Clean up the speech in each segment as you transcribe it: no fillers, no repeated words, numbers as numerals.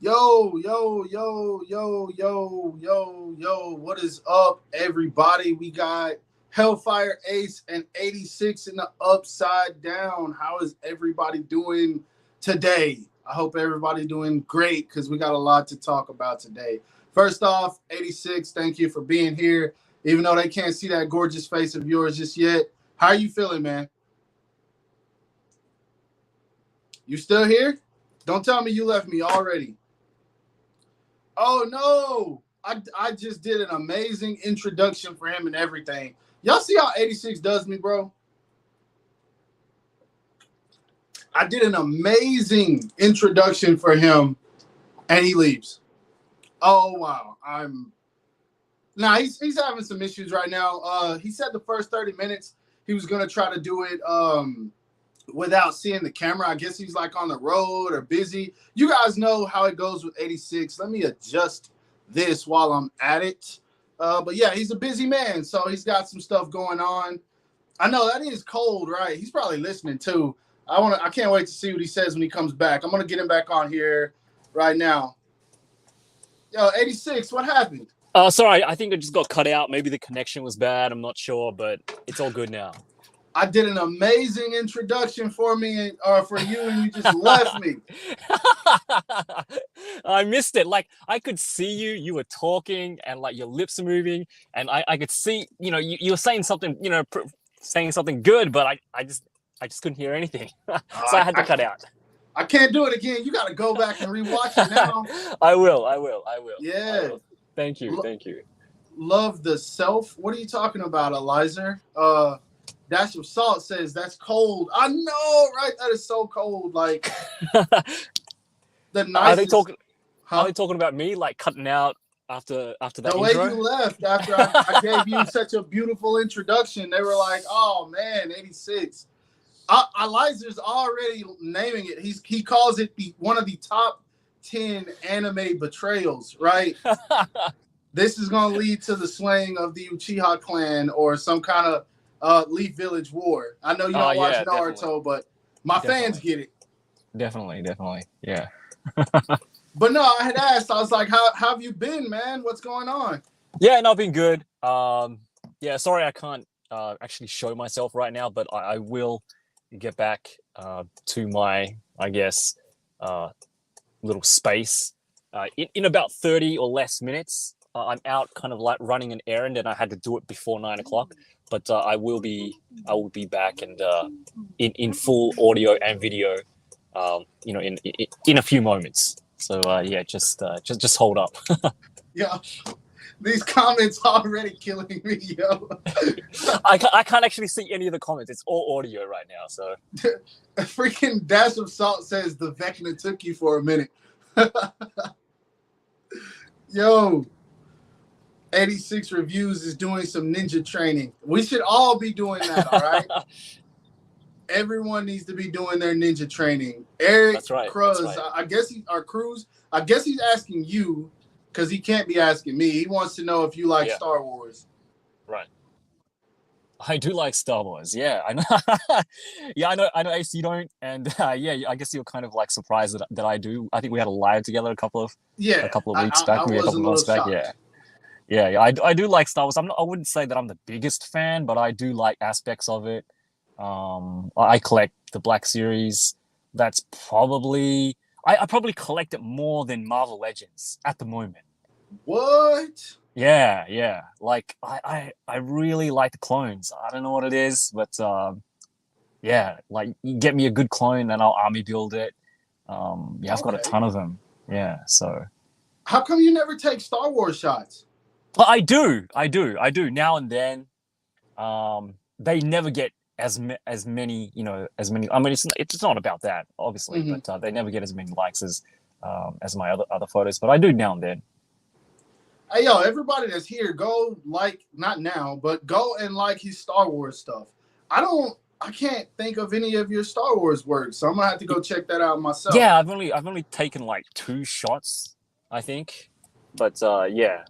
Yo, yo, yo, yo, yo, yo, yo. What is up, everybody? We got Hellfire Ace and 86 in the upside down. How is everybody doing today? I hope everybody doing great because we got a lot to talk about today. First off, 86, thank you for being here. Even though they can't see that gorgeous face of yours just yet. How are you feeling, man? You still here? Don't tell me you left me already. Oh, no. I just did an amazing introduction for him and everything. Y'all see how 86 does me, bro? I did an amazing introduction for him, and he leaves. Oh, wow. He's having some issues right now. He said the first 30 minutes he was going to try to do it without seeing the camera. I guess he's like on the road or busy. You guys know how it goes with 86. Let me adjust this while I'm at it. But yeah, he's a busy man, so he's got some stuff going on. I know that is cold, right? He's probably listening too. I can't wait to see what he says when he comes back. I'm gonna get him back on here right now. Yo, 86, what happened? Sorry, I think it just got cut out. Maybe the connection was bad. I'm not sure, but it's all good now. I did an amazing introduction for me or for you, and you just left me. I missed it. Like, I could see you were talking, and like your lips are moving, and I could see, you were saying something, saying something good, but I just couldn't hear anything. So I had to cut out. I can't do it again. You got to go back and rewatch it now. I will. Yeah. I will. Thank you. Love the self. What are you talking about, Eliza? Dash of Salt says that's cold. I know, right? That is so cold. Like the nicest. Are they talking about me, like cutting out after that the intro? way you left after I gave you such a beautiful introduction? They were like, "Oh man, 86." Eliza's already naming it. He calls it one of the top 10 anime betrayals. Right? This is going to lead to the slaying of the Uchiha clan or some kind of Leaf Village War. I know you don't watch Naruto, definitely. But my fans get it. Definitely, yeah. But no, I had asked. I was like, "How have you been, man? What's going on?" Yeah, no, I've been good. Yeah, sorry I can't actually show myself right now, but I will get back to my, I guess, little space in about 30 or less minutes. I'm out kind of like running an errand, and I had to do it before 9 o'clock. But I will be back and in full audio and video, in a few moments. So yeah, just hold up. Yeah, these comments already killing me, yo. I can't actually see any of the comments. It's all audio right now. So a freaking Dash of Salt says the Vecna took you for a minute. Yo. 86 Reviews is doing some ninja training. We should all be doing that, all right? Everyone needs to be doing their ninja training. Eric That's right. Cruz, I guess he's asking you because he can't be asking me. He wants to know if you like Star Wars. Right. I do like Star Wars. Yeah, I know. Yeah, I know. Ace, you don't, and yeah, I guess you're kind of like surprised that I do. I think we had a live together a couple of weeks back, maybe a couple of months back. Yeah, I do like Star Wars. I wouldn't say that I'm the biggest fan, but I do like aspects of it. I collect the Black Series. That's probably I probably collect it more than Marvel Legends at the moment. What? Yeah. Like I really like the clones. I don't know what it is, but yeah, like you get me a good clone and I'll army build it. I've got a ton of them. Yeah, so. How come you never take Star Wars shots? Well, I do now and then. They never get as many. I mean, it's not about that, obviously, but they never get as many likes as my other photos. But I do now and then. Hey, yo, everybody that's here, go not now, but go and like his Star Wars stuff. I can't think of any of your Star Wars work, so I'm gonna have to go check that out myself. Yeah, I've only taken like 2 shots, I think, but yeah.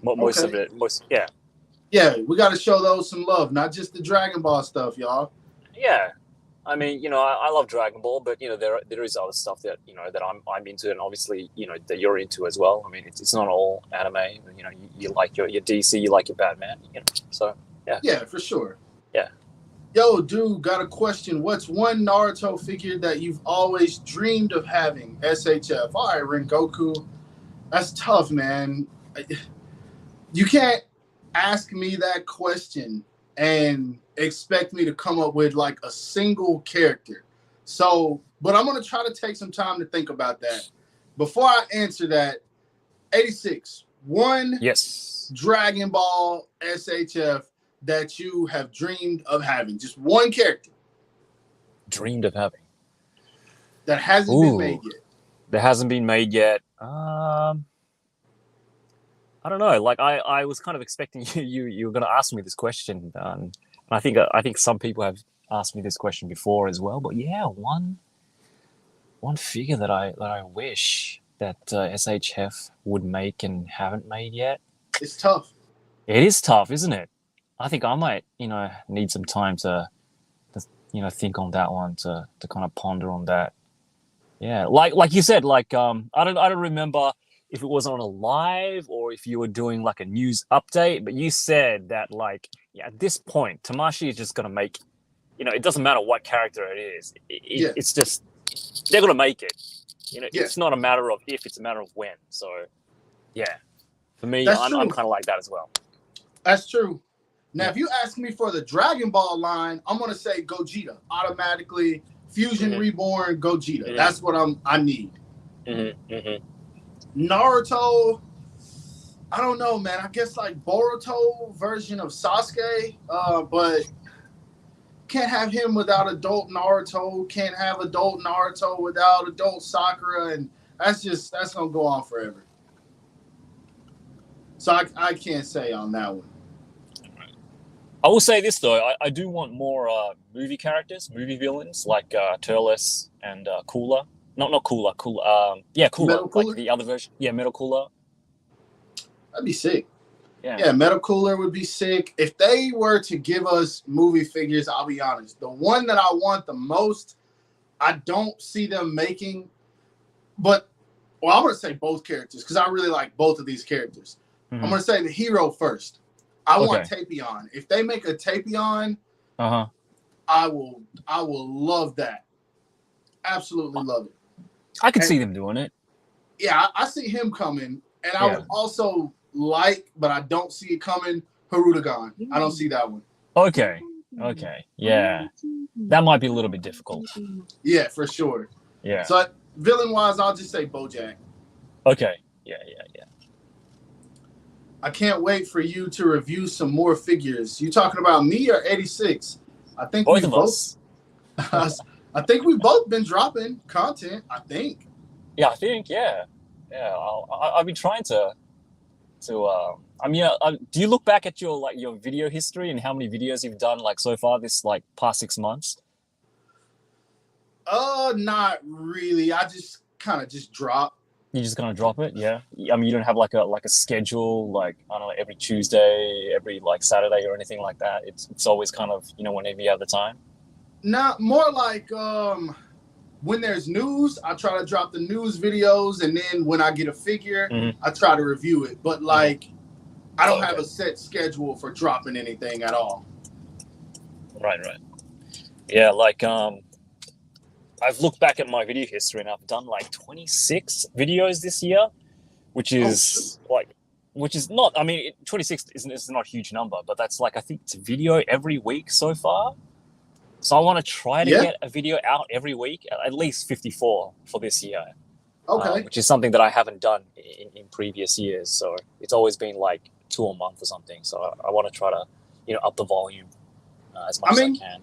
Most of it, yeah. Yeah, we got to show those some love, not just the Dragon Ball stuff, y'all. Yeah. I mean, I love Dragon Ball, but there is other stuff that that I'm into, and obviously that you're into as well. I mean, it's not all anime. You like your DC, you like your Batman. So yeah. Yeah, for sure. Yeah. Yo, dude, got a question. What's one Naruto figure that you've always dreamed of having? SHF. All right, Rengoku. That's tough, man. You can't ask me that question and expect me to come up with like a single character. So, but I'm going to try to take some time to think about that. Before I answer that, 86, one Yes. Dragon Ball SHF that you have dreamed of having. Just one character. Dreamed of having. That hasn't been made yet. That hasn't been made yet. I don't know. Like I was kind of expecting you were going to ask me this question. I think some people have asked me this question before as well. But yeah, one figure that I wish that SHF would make and haven't made yet. It's tough. It is tough, isn't it? I think I might need some time to think on that one, to kind of ponder on that. Yeah, like you said, I don't remember if it was on a live or if you were doing like a news update, but you said that at this point Tamashii is just gonna make, it doesn't matter what character it is, it's just they're gonna make it. It's not a matter of if, it's a matter of when. So yeah, for me, I'm kind of like that as well. That's true. Now, if you ask me for the Dragon Ball line, I'm gonna say Gogeta automatically. Fusion Reborn Gogeta. Mm-hmm. That's what I need. Mm-hmm. Mm-hmm. Naruto, I don't know, man. I guess like Boruto version of Sasuke, but can't have him without adult Naruto. Can't have adult Naruto without adult Sakura, and that's gonna go on forever. So I can't say on that one. I will say this though, I do want more movie characters, movie villains like Turles and Cooler. Not Cooler. Yeah, Cooler. Metal Cooler? Like the other version. Yeah, Metal Cooler. That'd be sick. Yeah, Metal Cooler would be sick. If they were to give us movie figures, I'll be honest. The one that I want the most, I don't see them making. But, I'm going to say both characters because I really like both of these characters. Mm-hmm. I'm going to say the hero first. I want Tapion. If they make a Tapion, I will love that. Absolutely love it. I could see them doing it. Yeah, I see him coming, and I would also but I don't see it coming, Harudagon. I don't see that one. Okay. Yeah. That might be a little bit difficult. Yeah, for sure. Yeah. So villain-wise, I'll just say Bojack. Okay. Yeah. I can't wait for you to review some more figures. You talking about me or 86? I think both of us. I think we've both been dropping content. I think. Yeah, I think. Yeah. I've been trying to. Do you look back at your video history and how many videos you've done so far this past 6 months? Not really. I just kind of just drop. You just gonna drop it, yeah? I mean, you don't have like a schedule, I don't know, every Tuesday, every Saturday or anything like that. It's always kind of whenever you have the time. Nah, more like when there's news, I try to drop the news videos, and then when I get a figure, I try to review it. But I don't have a set schedule for dropping anything at all. Right. Yeah, I've looked back at my video history and I've done 26 videos this year, which is not, 26 is not a huge number, but that's I think it's a video every week so far. So I want to try to get a video out every week, at least 54 for this year. Okay. Which is something that I haven't done in previous years. So it's always been 2 a month or something. So I want to try to, up the volume as much as I can.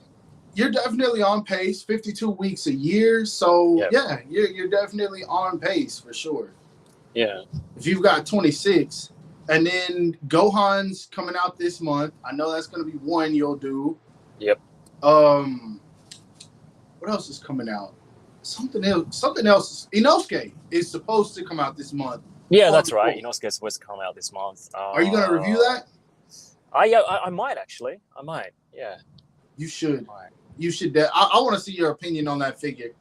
You're definitely on pace, 52 weeks a year. So, you're definitely on pace for sure. Yeah. If you've got 26, and then Gohan's coming out this month, I know that's going to be one you'll do. Yep. What else is coming out? Something else. Inosuke is supposed to come out this month. Yeah, that's right. Inosuke is supposed to come out this month. Are you going to review that? I might actually. I might. Yeah. You should. you should. I want to see your opinion on that figure.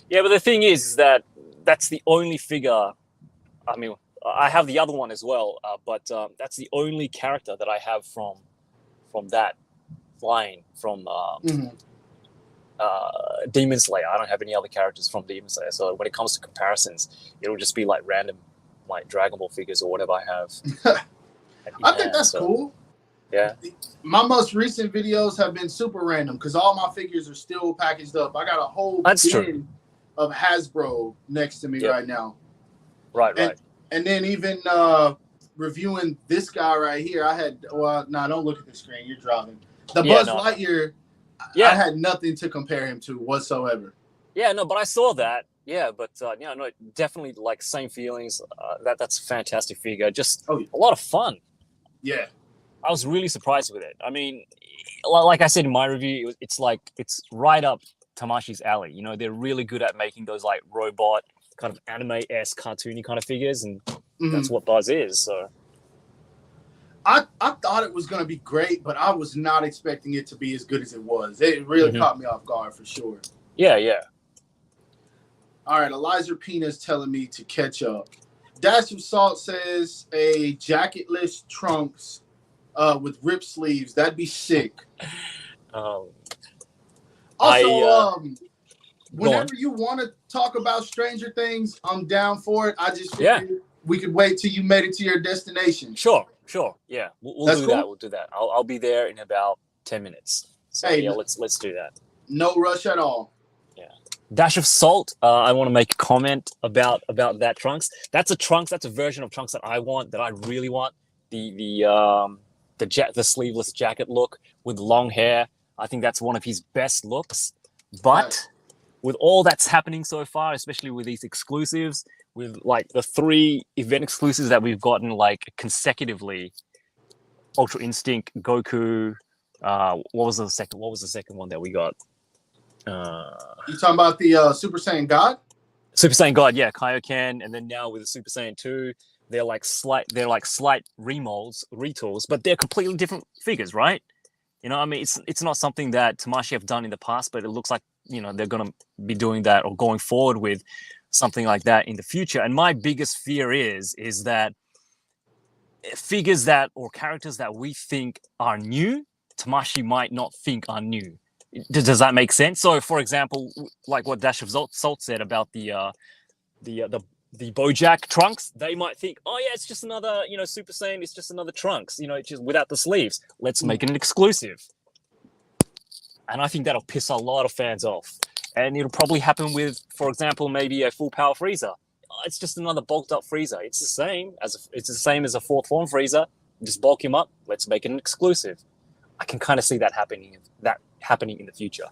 Yeah, but the thing is that that's the only figure. I mean, I have the other one as well, but that's the only character that I have from that line from Demon Slayer. I don't have any other characters from Demon Slayer. So when it comes to comparisons, it'll just be like random, like Dragon Ball figures or whatever I have. I think that's cool. Yeah. My most recent videos have been super random because all my figures are still packaged up. I got a whole bin of Hasbro next to me right now. Right. And then even reviewing this guy right here, I had don't look at the screen. You're driving. The Buzz Lightyear. Yeah. I had nothing to compare him to whatsoever. Yeah, no, but I saw that. Yeah, but no, definitely like same feelings. That's a fantastic figure. Just a lot of fun. Yeah. I was really surprised with it. I mean, like I said in my review, it's right up Tamashi's alley. You know, they're really good at making those like robot kind of anime-esque cartoony kind of figures, and that's what Buzz is. So I thought it was going to be great, but I was not expecting it to be as good as it was. It really caught me off guard for sure. Yeah. All right, Eliza Pina's telling me to catch up. Dash of Salt says a jacketless trunks with ripped sleeves. That'd be sick. Whenever you want to talk about Stranger Things, I'm down for it. I just figured we could wait till you made it to your destination. Sure. Yeah, we'll do that. We'll do that. I'll be there in about 10 minutes. So let's do that. No rush at all. Yeah. Dash of Salt. I want to make a comment about that Trunks. That's a version of Trunks that I want. That I really want. The sleeveless jacket look with long hair. I think that's one of his best looks. But with all that's happening so far, especially with these exclusives, with like the 3 event exclusives that we've gotten like consecutively, Ultra Instinct, Goku. What was the second one that we got? You talking about the Super Saiyan God? Super Saiyan God, yeah, Kaioken, and then now with the Super Saiyan 2, they're like slight remolds, retools, but they're completely different figures, right? You know, I mean, it's not something that Tamashi have done in the past, but it looks like, you know, they're going to be doing that or going forward with something like that in the future. And my biggest fear is that figures that or characters that we think are new, Tamashi might not think are new. Does that make sense? So, for example, like what Dash of Salt said about the Bojack Trunks, they might think, oh yeah, it's just another, you know, Super Saiyan, it's just another Trunks, you know, it's just without the sleeves. Let's make it an exclusive. And I think that'll piss a lot of fans off. And it'll probably happen with, for example, maybe a full power Frieza. It's just another bulked up Frieza. It's the same as a 4th form Frieza. Just bulk him up. Let's make it an exclusive. I can kind of see that happening in the future.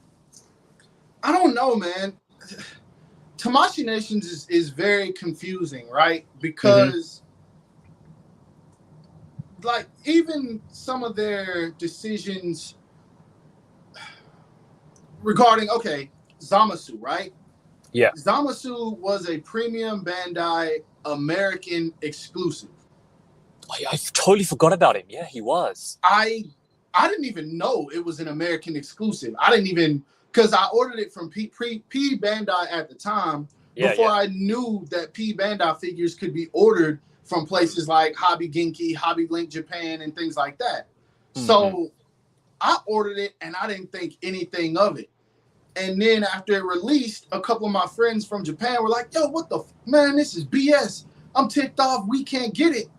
I don't know, man. Tamashii Nations is very confusing, right? Because like even some of their decisions regarding Zamasu, right? Yeah. Zamasu was a premium Bandai American exclusive. I totally forgot about him. Yeah, he was. I didn't even know it was an American exclusive. I didn't even, because I ordered it from P Bandai at the time before I knew that P Bandai figures could be ordered from places like Hobby Genki, Hobby Link Japan, and things like that. So I ordered it and I didn't think anything of it. And then after it released, a couple of my friends from Japan were like, yo, what the man, this is BS. I'm ticked off. We can't get it.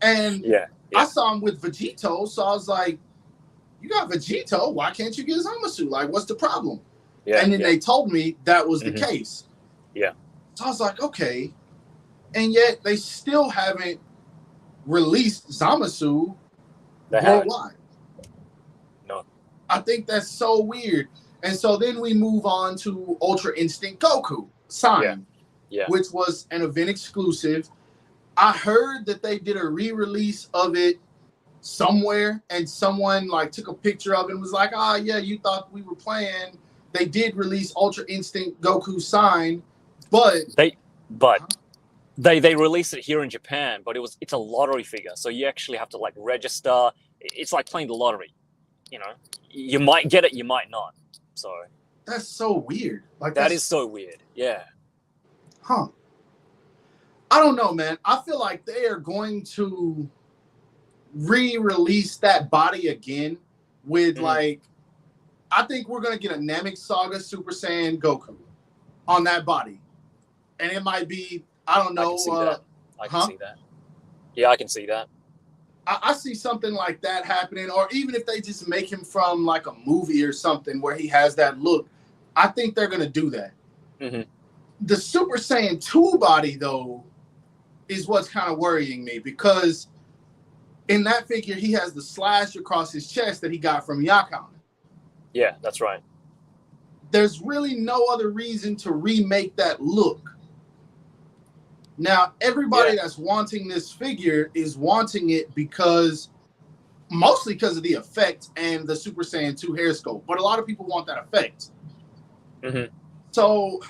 And I saw him with Vegito. So I was like, you got Vegito. Why can't you get Zamasu? Like, what's the problem? And then they told me that was the case. Yeah. So I was like, okay. And yet they still haven't released Zamasu worldwide. No. I think that's so weird. And so then we move on to Ultra Instinct Goku, signed, which was an event exclusive. I heard that they did a re-release of it somewhere, and someone like took a picture of it and was like, you thought we were playing. They did release Ultra Instinct Goku signed, but they released it here in Japan, but it's a lottery figure, so you actually have to like register. It's like playing the lottery. you might get it, you might not. So That's so weird. Like that is so weird. Yeah. Huh. I don't know, man. I feel like they are going to re-release that body again with like, I think we're gonna get a Namek Saga Super Saiyan Goku on that body, and it might be, I don't know. I can see that. Yeah, I can see that. I see something like that happening, or even if they just make him from like a movie or something where he has that look, I think they're gonna do that. The Super Saiyan 2 body though is what's kind of worrying me, because in that figure he has the slash across his chest that he got from Yakon. Yeah, that's right. There's really no other reason to remake that look. Now, everybody that's wanting this figure is wanting it mostly because of the effect and the Super Saiyan 2 hair sculpt, but a lot of people want that effect. So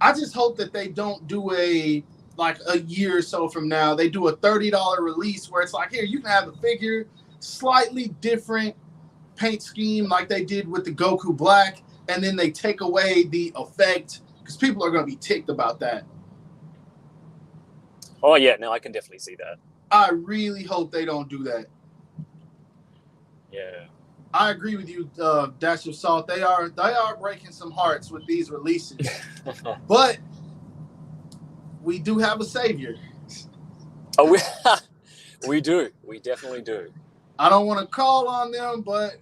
I just hope that they don't do a year or so from now, they do a $30 release where it's like, here, you can have the figure, slightly different paint scheme like they did with the Goku Black, and then they take away the effect, because people are going to be ticked about that. Oh yeah, no, I can definitely see that. I really hope they don't do that. Yeah, I agree with you, Dash of Salt. They are breaking some hearts with these releases, but we do have a savior. Oh, we do. We definitely do. I don't want to call on them, but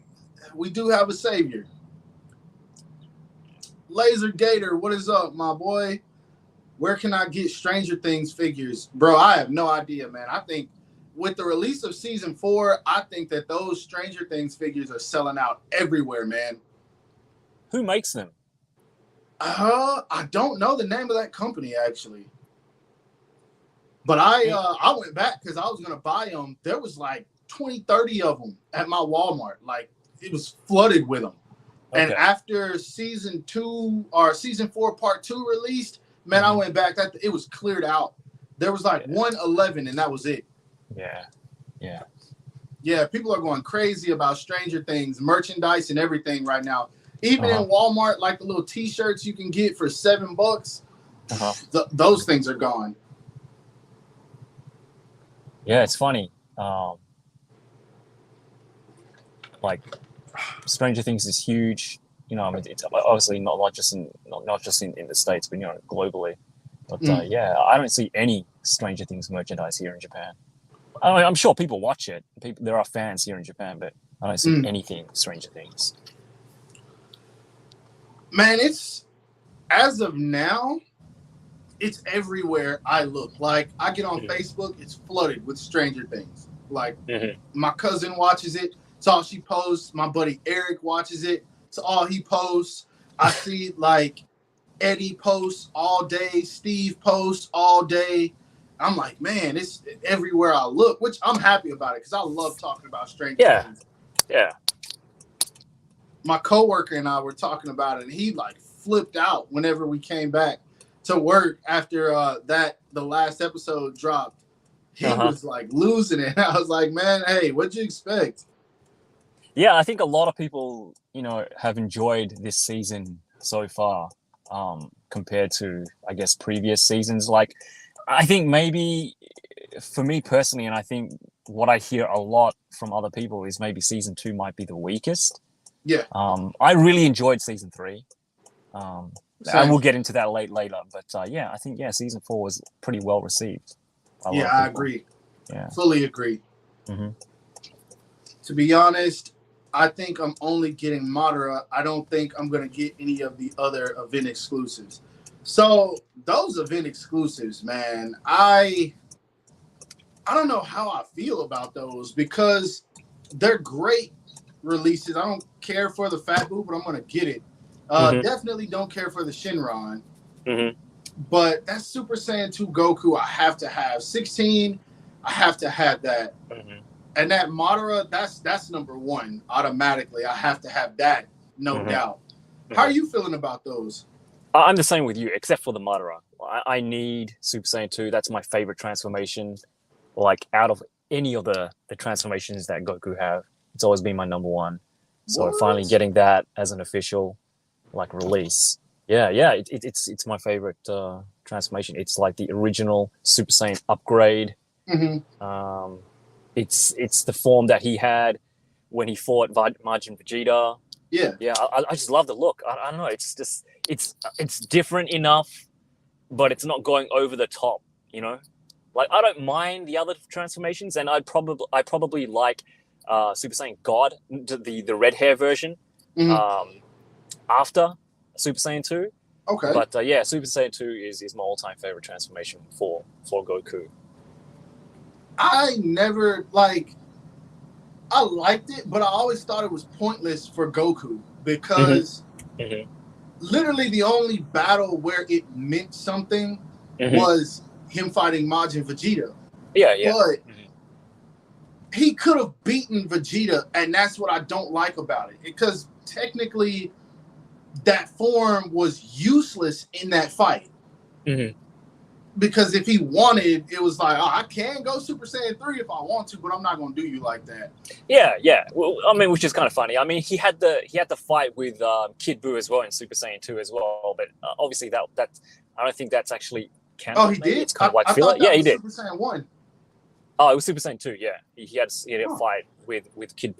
we do have a savior. Laser Gator, what is up, my boy? Where can I get Stranger Things figures? Bro, I have no idea, man. I think with the release of season 4, I think that those Stranger Things figures are selling out everywhere, man. Who makes them? I don't know the name of that company, actually. But I went back because I was going to buy them. There was like 20, 30 of them at my Walmart. Like, it was flooded with them. Okay. And after season 4 part 2 released, man, I went back. It was cleared out. There was like 111, and that was it. Yeah, people are going crazy about Stranger Things merchandise and everything right now. Even in Walmart, like the little T-shirts you can get for $7, those things are gone. Yeah, it's funny. Like, Stranger Things is huge. You know, I mean, it's obviously not just in the States, but globally. But yeah, I don't see any Stranger Things merchandise here in Japan. I'm sure people watch it. There are fans here in Japan, but I don't see anything Stranger Things. Man, as of now, it's everywhere I look. Like, I get on Facebook, it's flooded with Stranger Things. Like, my cousin watches it. It's all she posts. My buddy Eric watches it. It's all he posts. I see, like, Eddie posts all day. Steve posts all day. I'm like, man, it's everywhere I look, which I'm happy about it because I love talking about Stranger Things. Yeah. My coworker and I were talking about it, and he, like, flipped out whenever we came back to work after the last episode dropped. He was, like, losing it. I was like, man, hey, what'd you expect? Yeah, I think a lot of people, have enjoyed this season so far compared to, I guess, previous seasons. Like, I think maybe for me personally, and I think what I hear a lot from other people is maybe season 2 might be the weakest. Yeah. I really enjoyed season 3. I will get into that later. But yeah, I think, season 4 was pretty well received. I agree. Yeah. Fully agree. To be honest, I think I'm only getting Madara. I don't think I'm going to get any of the other event exclusives. So those event exclusives, man, I don't know how I feel about those because they're great releases. I don't care for the Fat Boo, but I'm going to get it. Definitely don't care for the Shinron. But that Super Saiyan 2 Goku, I have to have. 16, I have to have that. And that Madara, that's number 1 automatically. I have to have that, no doubt. How are you feeling about those? I'm the same with you, except for the Madara. I need Super Saiyan 2. That's my favorite transformation. Like, out of any of the transformations that Goku have. It's always been my number one. So What? finally getting that as an official like release. Yeah, it's my favorite transformation. It's like the original Super Saiyan upgrade. Mm-hmm. It's the form that he had when he fought Majin Vegeta. Yeah. Yeah, I just love the look. I don't know. It's just it's different enough, but it's not going over the top. You know, like I don't mind the other transformations, and I probably like Super Saiyan God, the red hair version, Mm-hmm. after Super Saiyan 2. Okay. But yeah, Super Saiyan 2 is my all-time favorite transformation for Goku. I never like. I liked it, but I always thought it was pointless for Goku because literally the only battle where it meant something was him fighting Majin Vegeta. Yeah. But he could have beaten Vegeta, and that's what I don't like about it. Because technically, that form was useless in that fight. Because if he wanted, it was like, oh, I can go Super Saiyan 3 if I want to, but I'm not going to do you like that. Yeah. Well, I mean, which is kind of funny. I mean, he had the fight with Kid Buu as well in Super Saiyan 2 as well, but obviously that I don't think that's actually canon. Oh, he did? It's kind of like filler. Yeah, he did. Super Saiyan 1. Oh, it was Super Saiyan 2. Yeah, he had a fight with Kid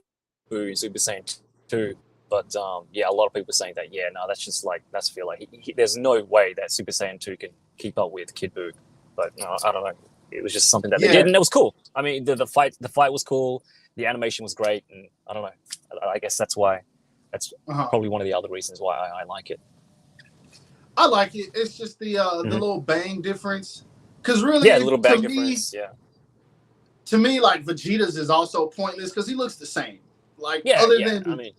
Buu in Super Saiyan 2. But yeah, a lot of people are saying that. Yeah, no, that's just like that's filler. There's no way that Super Saiyan 2 can keep up with Kid Buu. But no, I don't know. It was just something that they did, and it was cool. I mean, the fight was cool. The animation was great, and I don't know. I guess that's why. That's probably one of the other reasons why I like it. I like it. It's just the little bang difference. Because really, a little bang difference. To me, like Vegeta's is also pointless because he looks the same. Like other than I mean,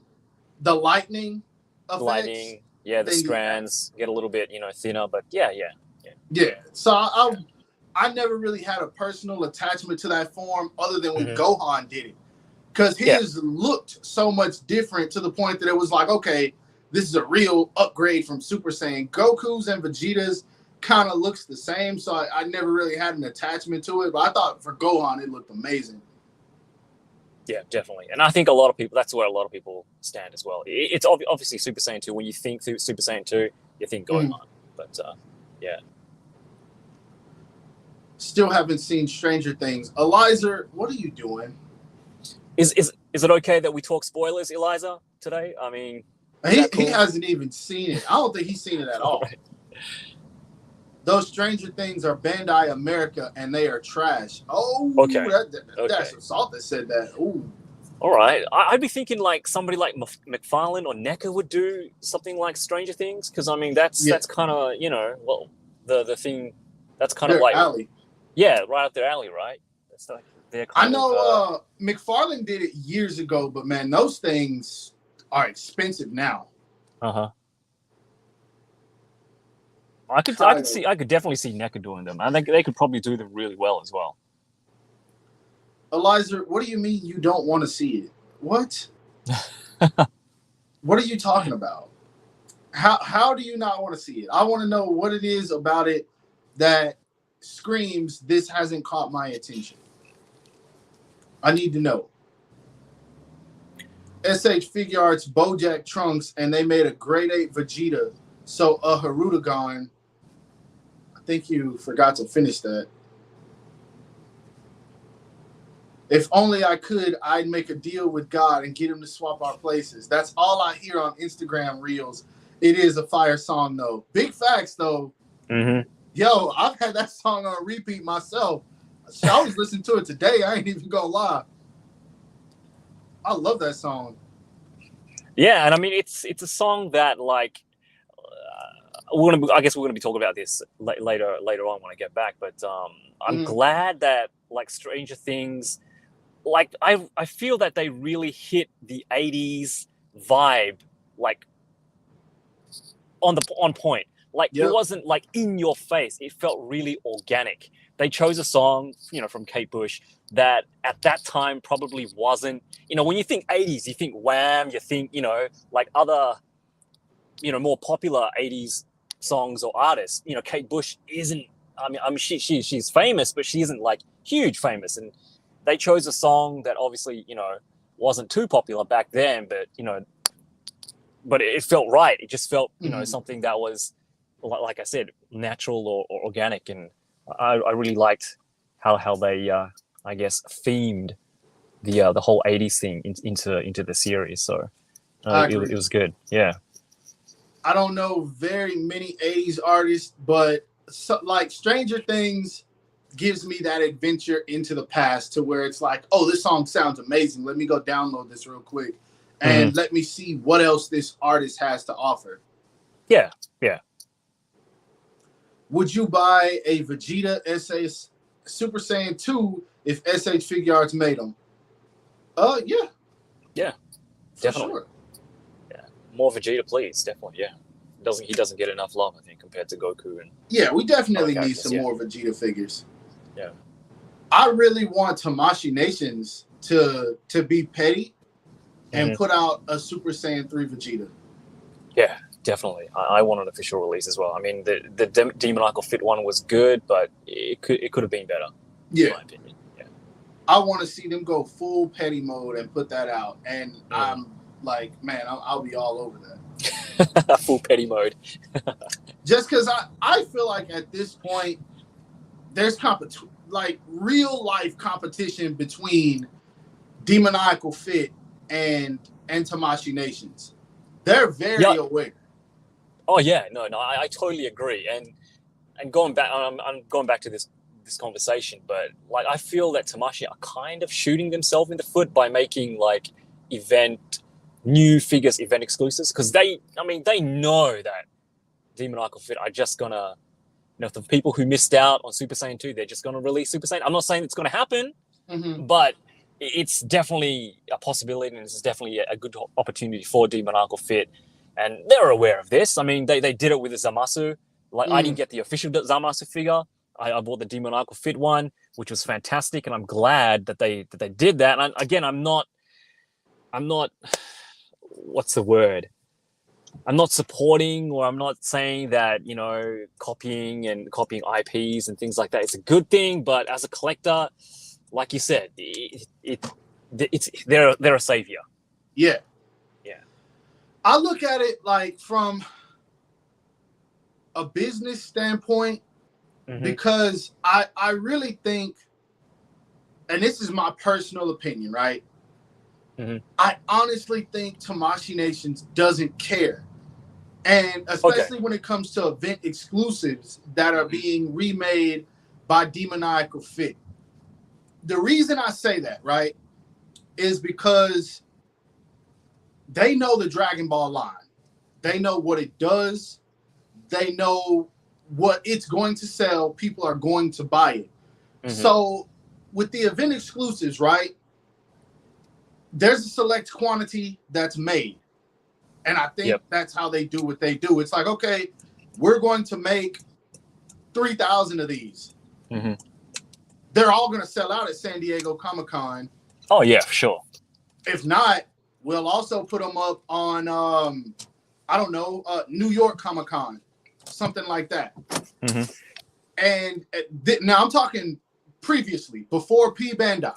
the lightning effects. The strands get a little bit thinner, but yeah. So I never really had a personal attachment to that form other than when Gohan did it, because his looked so much different to the point that it was like, okay, this is a real upgrade from Super Saiyan. Goku's and Vegeta's kind of looks the same, so I never really had an attachment to it, but I thought for Gohan it looked amazing. Yeah, definitely. And I think a lot of people, that's where a lot of people stand as well. It's obviously Super Saiyan 2. When you think through Super Saiyan 2, you think Gohan. But yeah. Still haven't seen Stranger Things. Eliza, what are you doing? Is it okay that we talk spoilers, Eliza, today? I mean, he hasn't even seen it. I don't think he's seen it at all. Right. Those Stranger Things are Bandai America, and they are trash. Oh, okay. That's Assault that said that. Ooh. All right. I'd be thinking like somebody like McFarlane or NECA would do something like Stranger Things, because I mean that's kind of the thing that's kind of like alley. Yeah, right up their alley, right? That's like I know McFarlane did it years ago, but man, those things are expensive now. I could definitely see NECA doing them. I think they could probably do them really well as well. Eliza, what do you mean you don't want to see it? What? What are you talking about? How do you not want to see it? I want to know what it is about it that screams this hasn't caught my attention. I need to know. SH Figure Arts, Bojack Trunks, and they made a grade 8 Vegeta. So a Harudagon. I think you forgot to finish that. If only I could, I'd make a deal with God and get him to swap our places. That's all I hear on Instagram Reels. It is a fire song, though. Big facts, though. Yo, I've had that song on repeat myself. I was listening to it today. I ain't even gonna lie. I love that song. Yeah, and I mean, it's a song that, like, I guess we're gonna be talking about this later on when I get back. But I'm glad that like Stranger Things, like I feel that they really hit the 80s vibe, like on point. Like it wasn't like in your face. It felt really organic. They chose a song, from Kate Bush that at that time probably wasn't. When you think 80s, you think Wham, you think like other, more popular 80s songs or artists. Kate Bush isn't. I mean, she's famous, but she isn't like huge famous. And they chose a song that obviously, wasn't too popular back then, but but it felt right. It just felt something that was, like I said, natural or organic, and I really liked how they I guess themed the whole 80s thing into the series. So I it agree. was good. Yeah. I don't know very many 80s artists, but like Stranger Things gives me that adventure into the past to where it's like, oh, this song sounds amazing. Let me go download this real quick and let me see what else this artist has to offer. Yeah, yeah. Would you buy a Vegeta SS Super Saiyan 2 if SH Figure Arts made them? Yeah. Yeah, for definitely. Sure. Yeah. More Vegeta, please. Definitely, yeah. He doesn't get enough love, I think, compared to Goku and yeah, we definitely need some more Vegeta figures. Yeah. I really want Tamashii Nations to be petty and put out a Super Saiyan 3 Vegeta. Yeah, definitely. I want an official release as well. I mean, the Demoniacal Fit one was good, but it could have been better. Yeah. In my opinion. Yeah. I want to see them go full petty mode and put that out. And I'm like, man, I'll be all over that. Full petty mode. Just because I feel like at this point, there's like real life competition between Demoniacal Fit and Tamashii Nations. They're very aware. Oh yeah, no, I totally agree. And going back, I'm going back to this conversation, but like I feel that Tamashii are kind of shooting themselves in the foot by making like new figures event exclusives, because they know that Demoniacal Fit are just gonna, the people who missed out on Super Saiyan 2, they're just gonna release Super Saiyan. I'm not saying it's gonna happen, but it's definitely a possibility, and it's definitely a good opportunity for Demoniacal Fit, and they're aware of this. I mean, they did it with the Zamasu. Like I didn't get the official Zamasu figure. I bought the Demoniacal Fit one, which was fantastic, and I'm glad that they did that. And again, I'm not. What's the word? I'm not supporting, or I'm not saying that copying IPs and things like that, it's a good thing. But as a collector, like you said, they're a savior. Yeah. Yeah. I look at it like from a business standpoint, because I really think, and this is my personal opinion, right? I honestly think Tamashii Nations doesn't care. And especially when it comes to event exclusives that are being remade by Demoniacal Fit. The reason I say that, right, is because they know the Dragon Ball line. They know what it does. They know what it's going to sell. People are going to buy it. So with the event exclusives, right, there's a select quantity that's made. And I think that's how they do what they do. It's like, okay, we're going to make 3,000 of these. They're all going to sell out at San Diego Comic-Con. Oh, yeah, for sure. If not, we'll also put them up on, I don't know, New York Comic-Con, something like that. And now I'm talking previously, before P Bandai.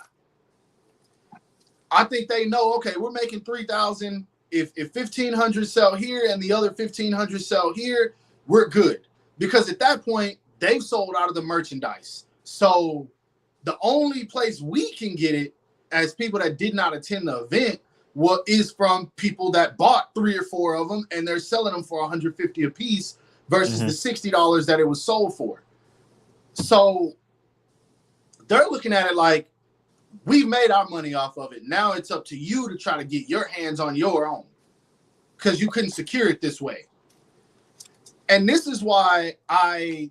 I think they know, okay, we're making 3,000. If 1,500 sell here and the other 1,500 sell here, we're good. Because at that point, they've sold out of the merchandise. So the only place we can get it as people that did not attend the event is from people that bought 3 or 4 of them, and they're selling them for $150 a piece versus the $60 that it was sold for. So they're looking at it like, we've made our money off of it. Now it's up to you to try to get your hands on your own, because you couldn't secure it this way. And this is why I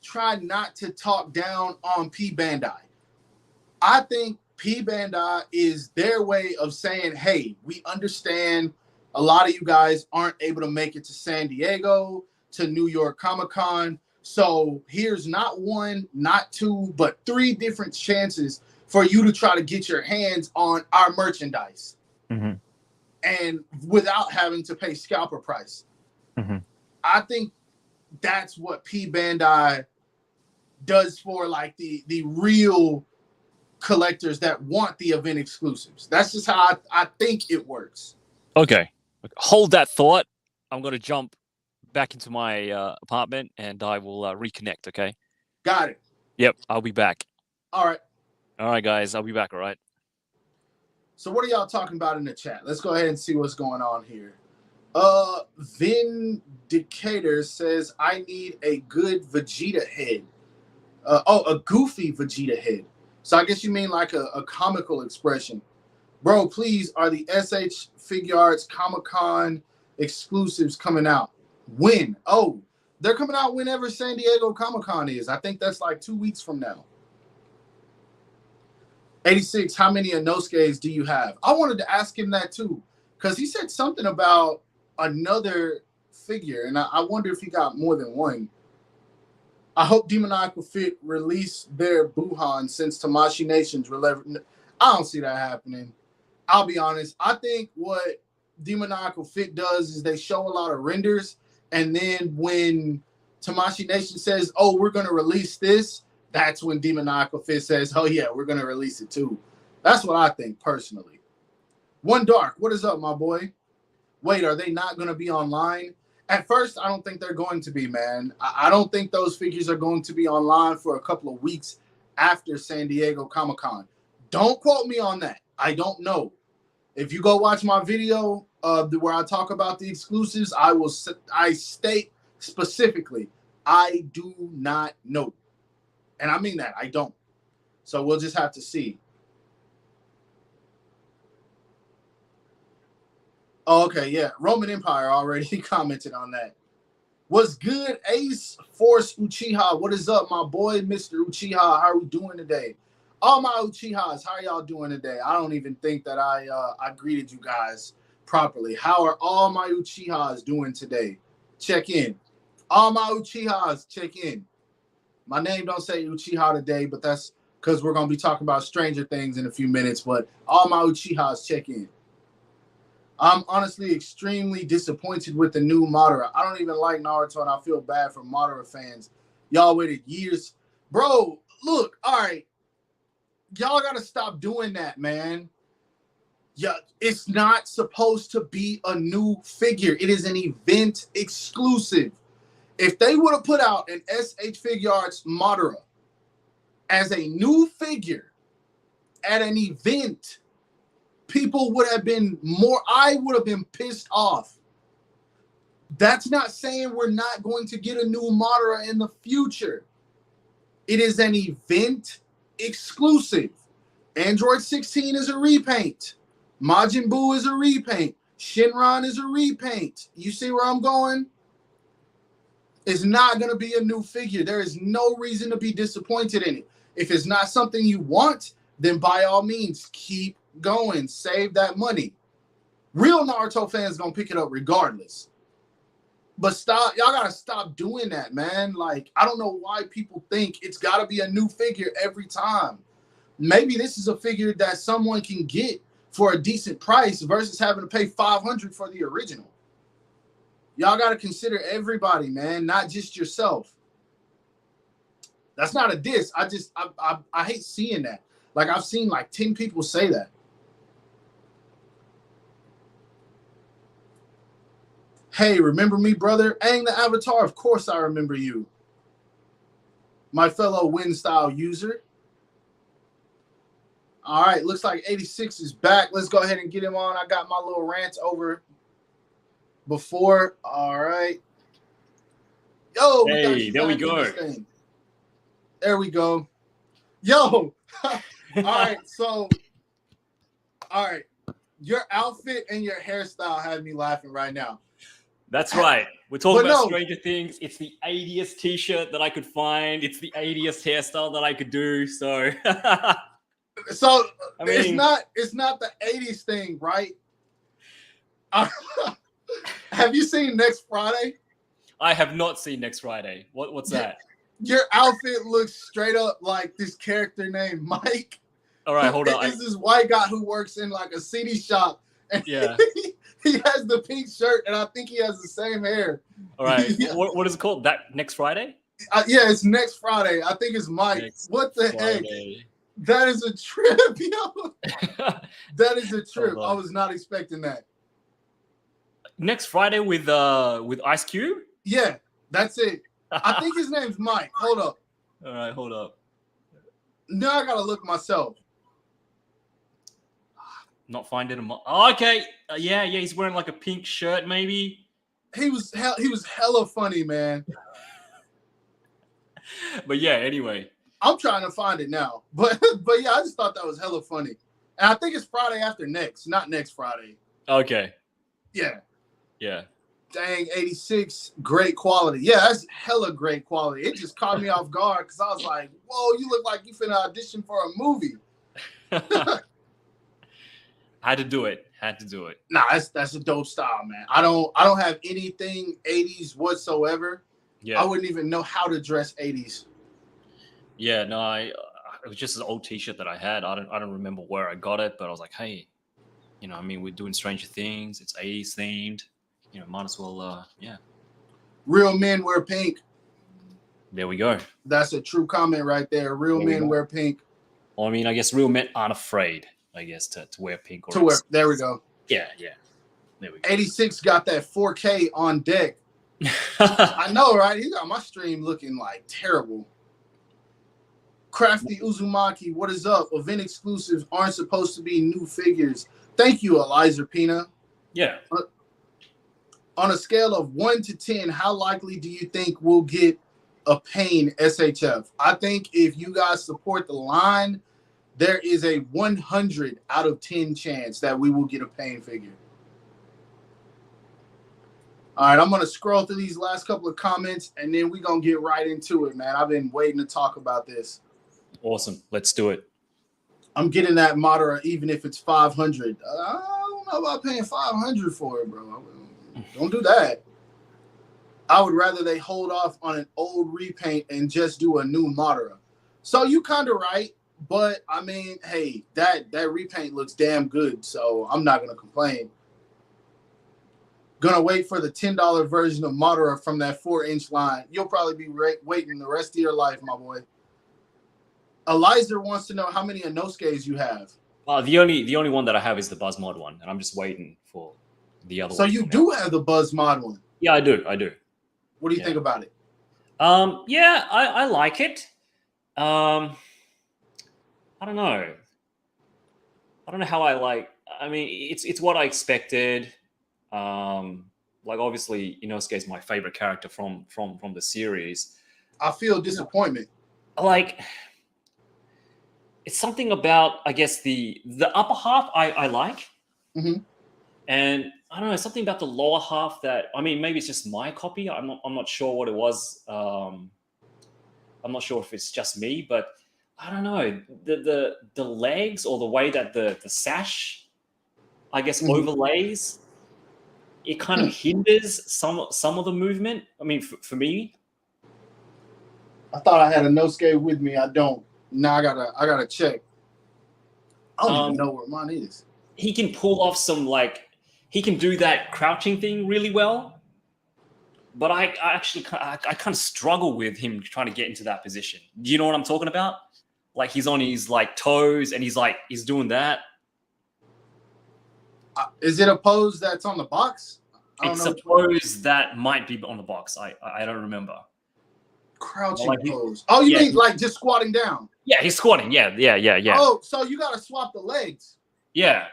try not to talk down on P Bandai. I think P Bandai is their way of saying, hey, we understand a lot of you guys aren't able to make it to San Diego, to New York Comic-Con. So here's not 1, not 2, but 3 different chances for you to try to get your hands on our merchandise. And without having to pay scalper price. I think that's what P Bandai does for like the real collectors that want the event exclusives. That's just how I think it works. Okay. Hold that thought. I'm going to jump back into my apartment and I will reconnect, okay? Got it. Yep, I'll be back. All right. All right, guys, I'll be back, all right? So what are y'all talking about in the chat? Let's go ahead and see what's going on here. Vindicator says, I need a good Vegeta head. A goofy Vegeta head. So I guess you mean like a comical expression. Bro, please, are the SH Figure Arts Comic-Con exclusives coming out? When? Oh, they're coming out whenever San Diego Comic-Con is. I think that's like 2 weeks from now. 86, how many Inosuke's do you have? I wanted to ask him that too, because he said something about another figure, and I wonder if he got more than one. I hope Demoniacal Fit release their Buhan since Tamashii Nation's relevant. I don't see that happening. I'll be honest. I think what Demoniacal Fit does is they show a lot of renders, and then when Tamashii Nation says, oh, we're going to release this, that's when Demoniacal Fit says, oh, yeah, we're going to release it too. That's what I think personally. One Dark, what is up, my boy? Wait, are they not going to be online? At first, I don't think they're going to be, man. I don't think those figures are going to be online for a couple of weeks after San Diego Comic-Con. Don't quote me on that. I don't know. If you go watch my video where I talk about the exclusives, I state specifically, I do not know. And I mean that. I don't. So we'll just have to see. Oh, okay, yeah. Roman Empire already commented on that. What's good, Ace Force Uchiha? What is up, my boy, Mr. Uchiha? How are we doing today? All my Uchihas, how are y'all doing today? I don't even think that I greeted you guys properly. How are all my Uchihas doing today? Check in. All my Uchihas, check in. My name don't say Uchiha today, but that's because we're going to be talking about Stranger Things in a few minutes. But all my Uchihas, check in. I'm honestly extremely disappointed with the new Madara. I don't even like Naruto, and I feel bad for Madara fans. Y'all waited years. Bro, look, all right. Y'all got to stop doing that, man. Yeah, it's not supposed to be a new figure. It is an event exclusive. If they would have put out an SH Figure Arts Madara as a new figure at an event, people would have been more, I would have been pissed off. That's not saying we're not going to get a new Madara in the future. It is an event exclusive. Android 16 is a repaint. Majin Buu is a repaint. Shinron is a repaint. You see where I'm going? It's not going to be a new figure. There is no reason to be disappointed in it. If it's not something you want, then by all means, keep going. Save that money. Real Naruto fans going to pick it up regardless. But stop. Y'all got to stop doing that, man. Like, I don't know why people think it's got to be a new figure every time. Maybe this is a figure that someone can get for a decent price versus having to pay $500 for the original. Y'all got to consider everybody, man, not just yourself. That's not a diss. I hate seeing that. Like, I've seen like 10 people say that. Hey, remember me, brother? Aang the Avatar, of course I remember you. My fellow Wind Style user. All right, looks like 86 is back. Let's go ahead and get him on. I got my little rant over before. All right. Yo, hey, there we go. There we go. Yo. All right, so all right. Your outfit and your hairstyle have me laughing right now. That's right. We're talking about Stranger Things. It's the 80th t-shirt that I could find. It's the 80th hairstyle that I could do. So so I mean, it's not the 80s thing, right? Have you seen Next Friday? I have not seen Next Friday. What's that? Your outfit looks straight up like this character named Mike. All right, hold on. It's this white guy who works in like a CD shop. And yeah. He has the pink shirt, and I think he has the same hair. All right. Yeah. What is it called? That Next Friday? Yeah, it's Next Friday. I think it's Mike. What the heck? That is a trip, yo. That is a trip. Hold I on. was not expecting that. Next Friday with Ice Cube. Yeah, that's it. I think his name's Mike. Hold up. All right, hold up. Now I gotta look myself. Not finding him. Oh, okay. Yeah. He's wearing like a pink shirt, maybe. He was hella funny, man. But yeah. Anyway. I'm trying to find it now, but yeah, I just thought that was hella funny, and I think it's Friday after next, not next Friday. Okay. Yeah. Yeah. Dang, 86, great quality. Yeah, that's hella great quality. It just caught me off guard because I was like, "Whoa, you look like you finna audition for a movie." Had to do it. Nah, that's a dope style, man. I don't have anything 80s whatsoever. Yeah. I wouldn't even know how to dress 80s. Yeah. No, it was just an old T-shirt that I had. I don't remember where I got it, but I was like, hey, I mean, we're doing Stranger Things. It's 80s themed. Might as well. Yeah. Real men wear pink. There we go. That's a true comment right there. Real men wear pink. Well, I mean, I guess real men aren't afraid, I guess, to wear pink. There we go. Yeah. There we go. 86 got that 4K on deck. I know, right? He got my stream looking like terrible. Crafty Uzumaki, what is up? Event exclusives aren't supposed to be new figures. Thank you, Eliza Pina. Yeah. On a scale of 1 to 10, how likely do you think we'll get a Pain SHF? I think if you guys support the line, there is a 100 out of 10 chance that we will get a Pain figure. All right, I'm going to scroll through these last couple of comments, and then we're going to get right into it, man. I've been waiting to talk about this. Awesome. Let's do it. I'm getting that Madara even if it's 500. I don't know about paying 500 for it, bro. Don't do that. I would rather they hold off on an old repaint and just do a new Madara. So you kind of right, but I mean, hey, that repaint looks damn good, so I'm not gonna complain. Gonna wait for the $10 version of Madara from that 4-inch line. You'll probably be waiting the rest of your life, my boy. Eliza wants to know how many Inosuke's you have. The only one that I have is the Buzz Mod one, and I'm just waiting for the other one. So you do have the Buzz Mod one? Yeah, I do. What do you think about it? Yeah, I like it. I don't know. I don't know how I like. I mean, it's what I expected. Like obviously, Inosuke is my favorite character from the series. I feel disappointment. Like, it's something about, I guess, the upper half I like. Mm-hmm. And I don't know, something about the lower half that, I mean, maybe it's just my copy. I'm not sure what it was. I'm not sure if it's just me, but I don't know. The legs or the way that the sash, I guess, overlays, it kind of hinders some of the movement. I mean, for me. I thought I had a Inosuke with me. I don't. Now I gotta check. I don't even know where mine is. He can pull off some, like, he can do that crouching thing really well, but I kind of struggle with him trying to get into that position. Do you know what I'm talking about? Like, he's on his like toes and he's doing that. Is it a pose that's on the box? It's a pose that might be on the box. I don't remember. Crouching like pose. Oh, you mean like just squatting down? Yeah, he's squatting. Yeah. Oh, so you got to swap the legs. Yeah.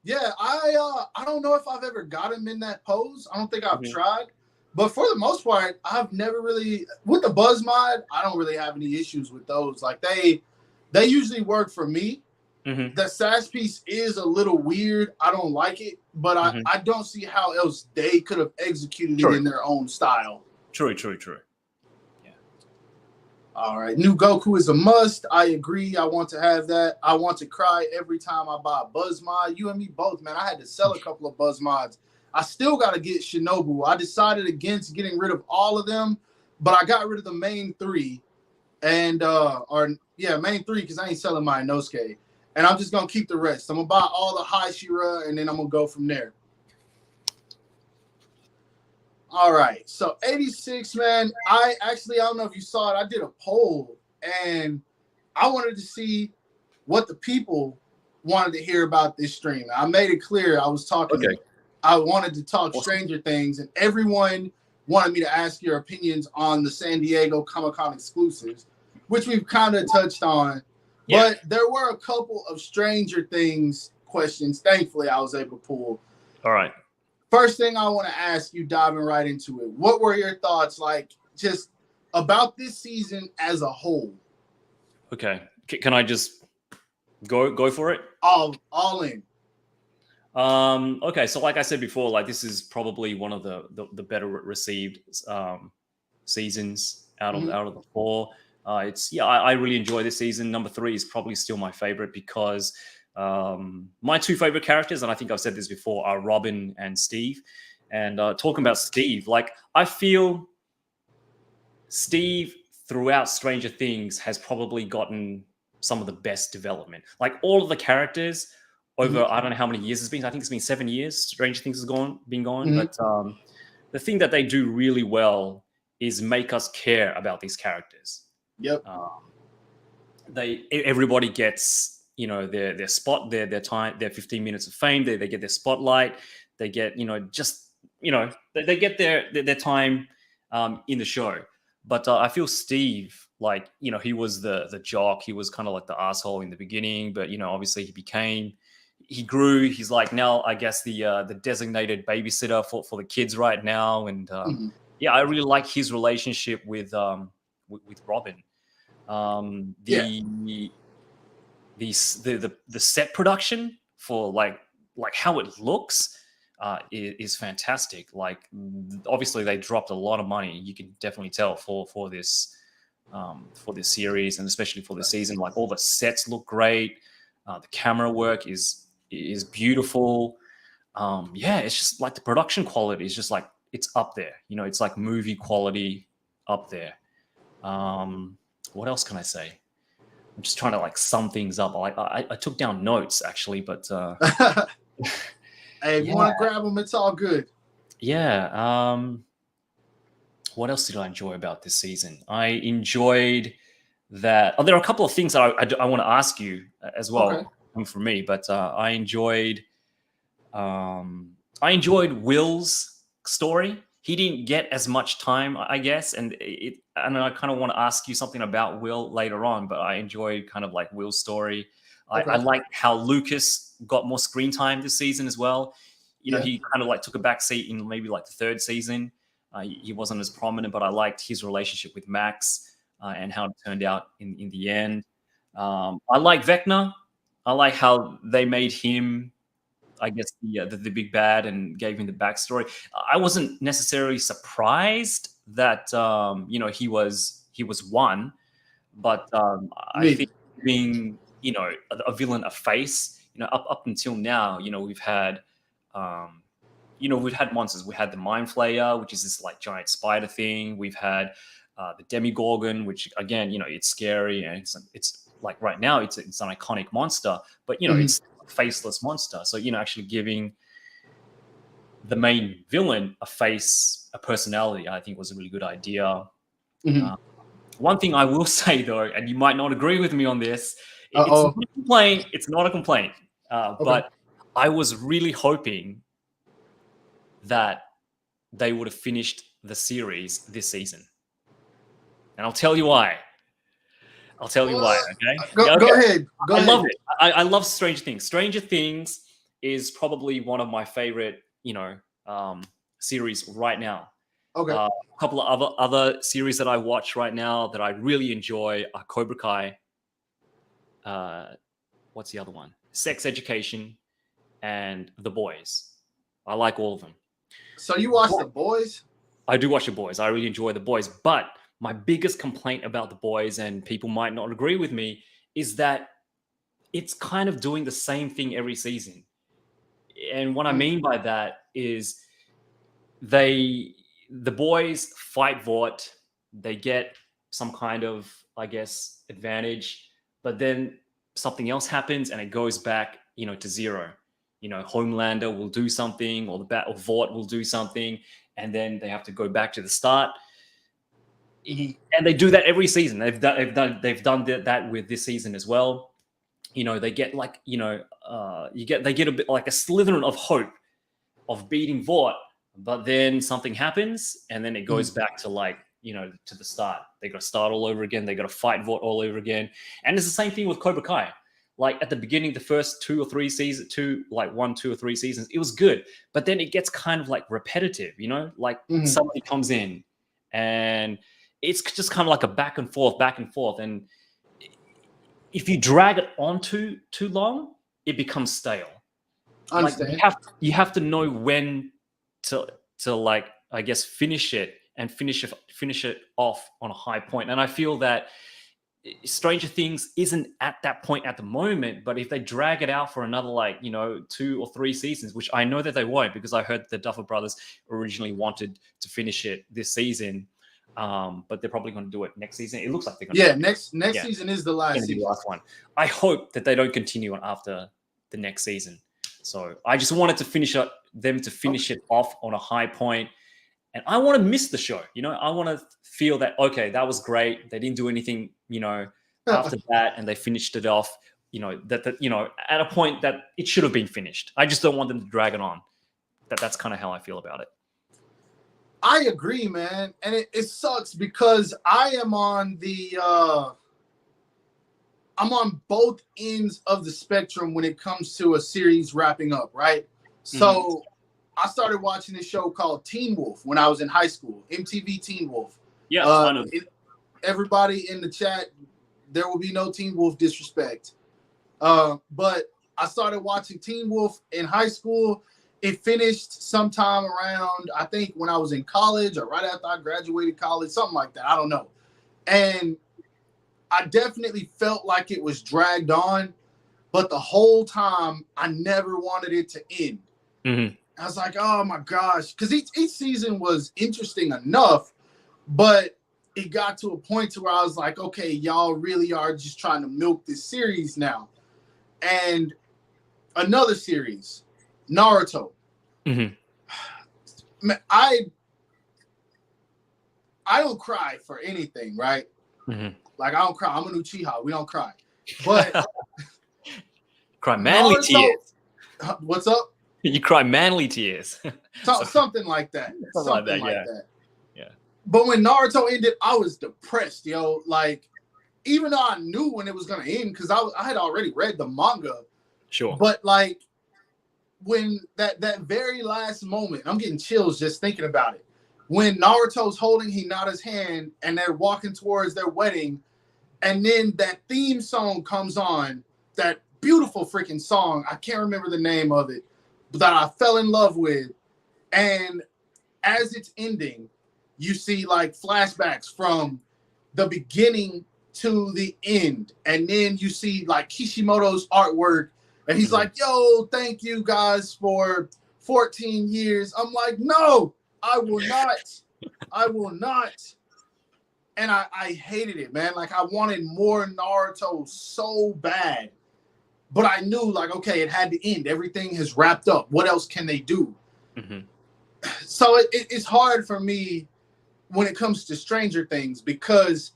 Yeah, I don't know if I've ever got him in that pose. I don't think I've tried. But for the most part, I've never really, with the Buzz Mod, I don't really have any issues with those. Like they usually work for me. The sash piece is a little weird. I don't like it, but I don't see how else they could have executed it in their own style. True. All right. New Goku is a must. I agree. I want to have that. I want to cry every time I buy a Buzz Mod. You and me both, man. I had to sell a couple of Buzz Mods. I still got to get Shinobu. I decided against getting rid of all of them, but I got rid of the main three. And, main three because I ain't selling my Inosuke. And I'm just going to keep the rest. I'm going to buy all the Hashira, and then I'm going to go from there. All right, so 86, man. I don't know if you saw it. I did a poll, and I wanted to see what the people wanted to hear about this stream. I made it clear I was talking. Okay. I wanted to talk Awesome. Stranger Things, and everyone wanted me to ask your opinions on the San Diego Comic-Con exclusives, which we've kind of touched on. Yeah. But there were a couple of Stranger Things questions. Thankfully, I was able to pull. All right. First thing I want to ask you, diving right into it, what were your thoughts, like, just about this season as a whole? Okay. Can I just go for it? All in. Okay, so like I said before, like this is probably one of the better received seasons out of the four. I really enjoy this season. Number 3 is probably still my favorite because my 2 favorite characters, and I think I've said this before, are Robin and Steve. And talking about Steve, like I feel Steve throughout Stranger Things has probably gotten some of the best development. Like all of the characters over, I don't know how many years it's been. I think it's been 7 years. Stranger Things has been gone. But the thing that they do really well is make us care about these characters. Yep. Everybody gets, you know, their spot, their time, their 15 minutes of fame. They get their spotlight. They get, you know, just, you know, they get their time in the show. But I feel Steve, like, you know, he was the jock. He was kind of like the asshole in the beginning, but, you know, obviously he grew. He's like now, I guess, the designated babysitter for the kids right now. And yeah, I really like his relationship with Robin. The set production for like how it looks is fantastic. Like obviously they dropped a lot of money. You can definitely tell for this series, and especially for the season. Like all the sets look great. The camera work is beautiful. Yeah, it's just like the production quality is just like it's up there. You know, it's like movie quality up there. What else can I say? I'm just trying to like sum things up. I took down notes actually, but hey, if you want to grab them, it's all good. Yeah. What else did I enjoy about this season? I enjoyed that. Oh, there are a couple of things that I want to ask you as well from me, but I enjoyed Will's story. He didn't get as much time, I guess, and I kind of want to ask you something about Will later on. But I enjoyed kind of like Will's story. I like how Lucas got more screen time this season as well. You know, he kind of like took a back seat in maybe like the 3rd season. He wasn't as prominent, but I liked his relationship with Max and how it turned out in the end. I like Vecna. I like how they made him, I guess, the big bad and gave him the backstory. I wasn't necessarily surprised that you know, he was one, but I think being, you know, a villain, a face, you know, up until now, you know, we've had monsters. We had the Mind Flayer, which is this like giant spider thing. We've had the Demigorgon, which again, you know, it's scary and it's like right now it's an iconic monster, but you know, it's a faceless monster. So, you know, actually giving the main villain a face, a personality, I think was a really good idea. One thing I will say though, and you might not agree with me on this, it's not a complaint. But I was really hoping that they would have finished the series this season. And I'll tell you why. Okay? Go ahead. I love it. I love Stranger Things. Stranger Things is probably one of my favorite, you know, series right now. A couple of other series that I watch right now that I really enjoy are Cobra Kai. What's the other one? Sex Education and The Boys. I like all of them. So you watch The Boys? I do watch The Boys. I really enjoy The Boys. But my biggest complaint about The Boys, and people might not agree with me, is that it's kind of doing the same thing every season. And what I mean by that is the boys fight Vought. They get some kind of, I guess, advantage, but then something else happens and it goes back, you know, to zero. You know, Homelander will do something, or Vought will do something, and then they have to go back to the start. And they do that every season. They've done that with this season as well. You know, they get like, you know, they get a bit like a slither of hope of beating Vought, but then something happens and then it goes back to like, you know, to the start. They got to start all over again. They got to fight Vought all over again. And it's the same thing with Cobra Kai. Like at the beginning, the first 2 or 3 seasons, 2 or 3 seasons, it was good. But then it gets kind of like repetitive, you know, like somebody comes in and it's just kind of like a back and forth. And if you drag it on too long, it becomes stale. Like you have to know when to like, I guess, finish it and finish it off on a high point. And I feel that Stranger Things isn't at that point at the moment, but if they drag it out for another, like, you know, 2 or 3 seasons, which I know that they won't, because I heard the Duffer Brothers originally wanted to finish it this season, but they're probably going to do it next season. It looks like they're going to. Yeah, next season is the last season. The last one. I hope that they don't continue on after the next season. So I just wanted to finish it off on a high point. And I want to miss the show. You know, I want to feel that, okay, that was great. They didn't do anything, you know, after that, and they finished it off, you know, that you know, at a point that it should have been finished. I just don't want them to drag it on. That's kind of how I feel about it. I agree, man. And it sucks because I am on the I'm on both ends of the spectrum when it comes to a series wrapping up, right? So I started watching this show called Teen Wolf when I was in high school, MTV Teen Wolf. Yeah, I know. Everybody in the chat, there will be no Teen Wolf disrespect. But I started watching Teen Wolf in high school. It finished sometime around, I think, when I was in college or right after I graduated college, something like that. I don't know. And I definitely felt like it was dragged on, but the whole time I never wanted it to end. I was like, oh my gosh, because each season was interesting enough, but it got to a point to where I was like, okay, y'all really are just trying to milk this series now. And another series, Naruto. Man, I don't cry for anything, right? Like, I don't cry. I'm a new Uchiha. We don't cry. But cry manly Naruto, tears. What's up? You cry manly tears. Something like that. Something like that. Yeah. But when Naruto ended, I was depressed, yo. Like, even though I knew when it was going to end, because I had already read the manga. Sure. But, like, when that very last moment, I'm getting chills just thinking about it. When Naruto's holding Hinata's hand and they're walking towards their wedding, and then that theme song comes on, that beautiful freaking song, I can't remember the name of it, that I fell in love with. And as it's ending, you see like flashbacks from the beginning to the end. And then you see like Kishimoto's artwork. And he's like, yo, thank you guys for 14 years. I'm like, no, I will not. I will not. And I hated it, man. Like, I wanted more Naruto so bad. But I knew, like, okay, it had to end. Everything has wrapped up. What else can they do? So it's hard for me when it comes to Stranger Things, because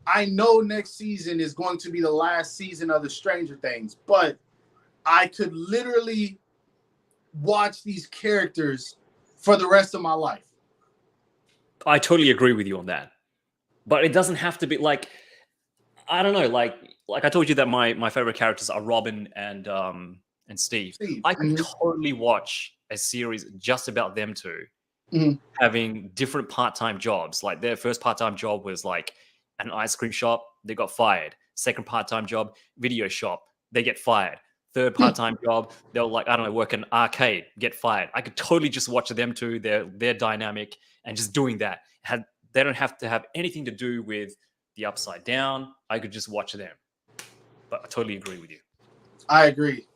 I know next season is going to be the last season of the Stranger Things, but I could literally watch these characters for the rest of my life. I totally agree with you on that. But it doesn't have to be like, I don't know, like I told you that my favorite characters are Robin and Steve. I could totally watch a series just about them two having different part-time jobs. Like, their first part-time job was like an ice cream shop, they got fired. Second part-time job, video shop, they get fired. Third part-time job, they'll, like, I don't know, work an arcade, get fired. I could totally just watch them two, their dynamic, and just doing that. They don't have to have anything to do with the Upside Down. I could just watch them. But I totally agree with you. I agree.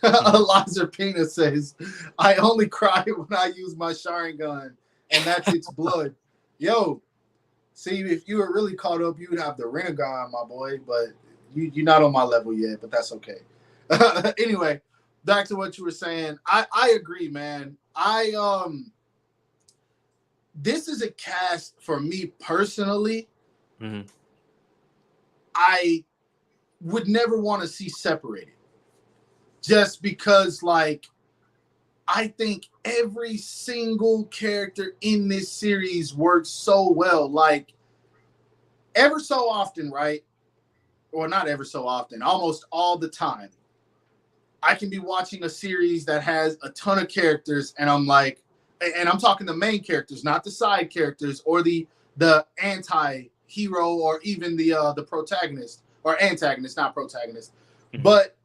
Eliza Pina says, I only cry when I use my Sharingan, and that's its blood. Yo, see, if you were really caught up, you would have the Rinnegan, my boy, but you're not on my level yet, but that's okay. Anyway, back to what you were saying. I agree, man. this is a cast for me personally. Mhm. I would never want to see separated, just because like I think every single character in this series works so well. Like ever so often, right? Or not ever so often, almost all the time. I can be watching a series that has a ton of characters, and I'm like, and I'm talking the main characters, not the side characters or the anti-hero or even the protagonist or antagonist, not protagonist. Mhm. But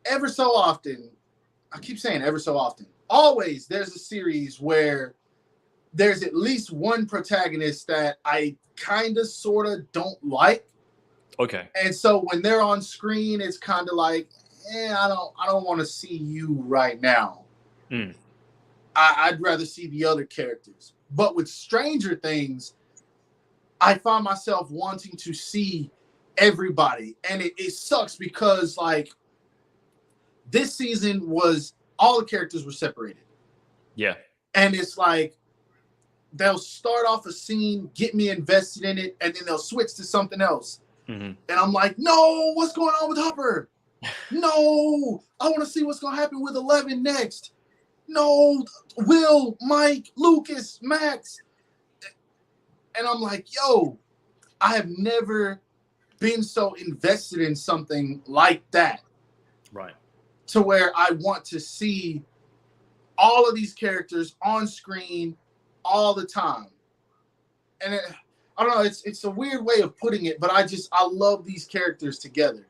ever so often, I keep saying ever so often, always there's a series where there's at least one protagonist that I kind of sort of don't like. Okay. And so when they're on screen, it's kind of like, I don't want to see you right now. Mm. I'd rather see the other characters. But with Stranger Things, I found myself wanting to see everybody. And it sucks because like this season was all the characters were separated. Yeah. And it's like they'll start off a scene, get me invested in it, and then they'll switch to something else. Mhm. And I'm like, no, what's going on with Hopper? No, I want to see what's going to happen with 11 next. No, Will, Mike, Lucas, Max. And I'm like, yo, I have never been so invested in something like that. Right. To where I want to see all of these characters on screen all the time. And I don't know, it's a weird way of putting it, but I love these characters together.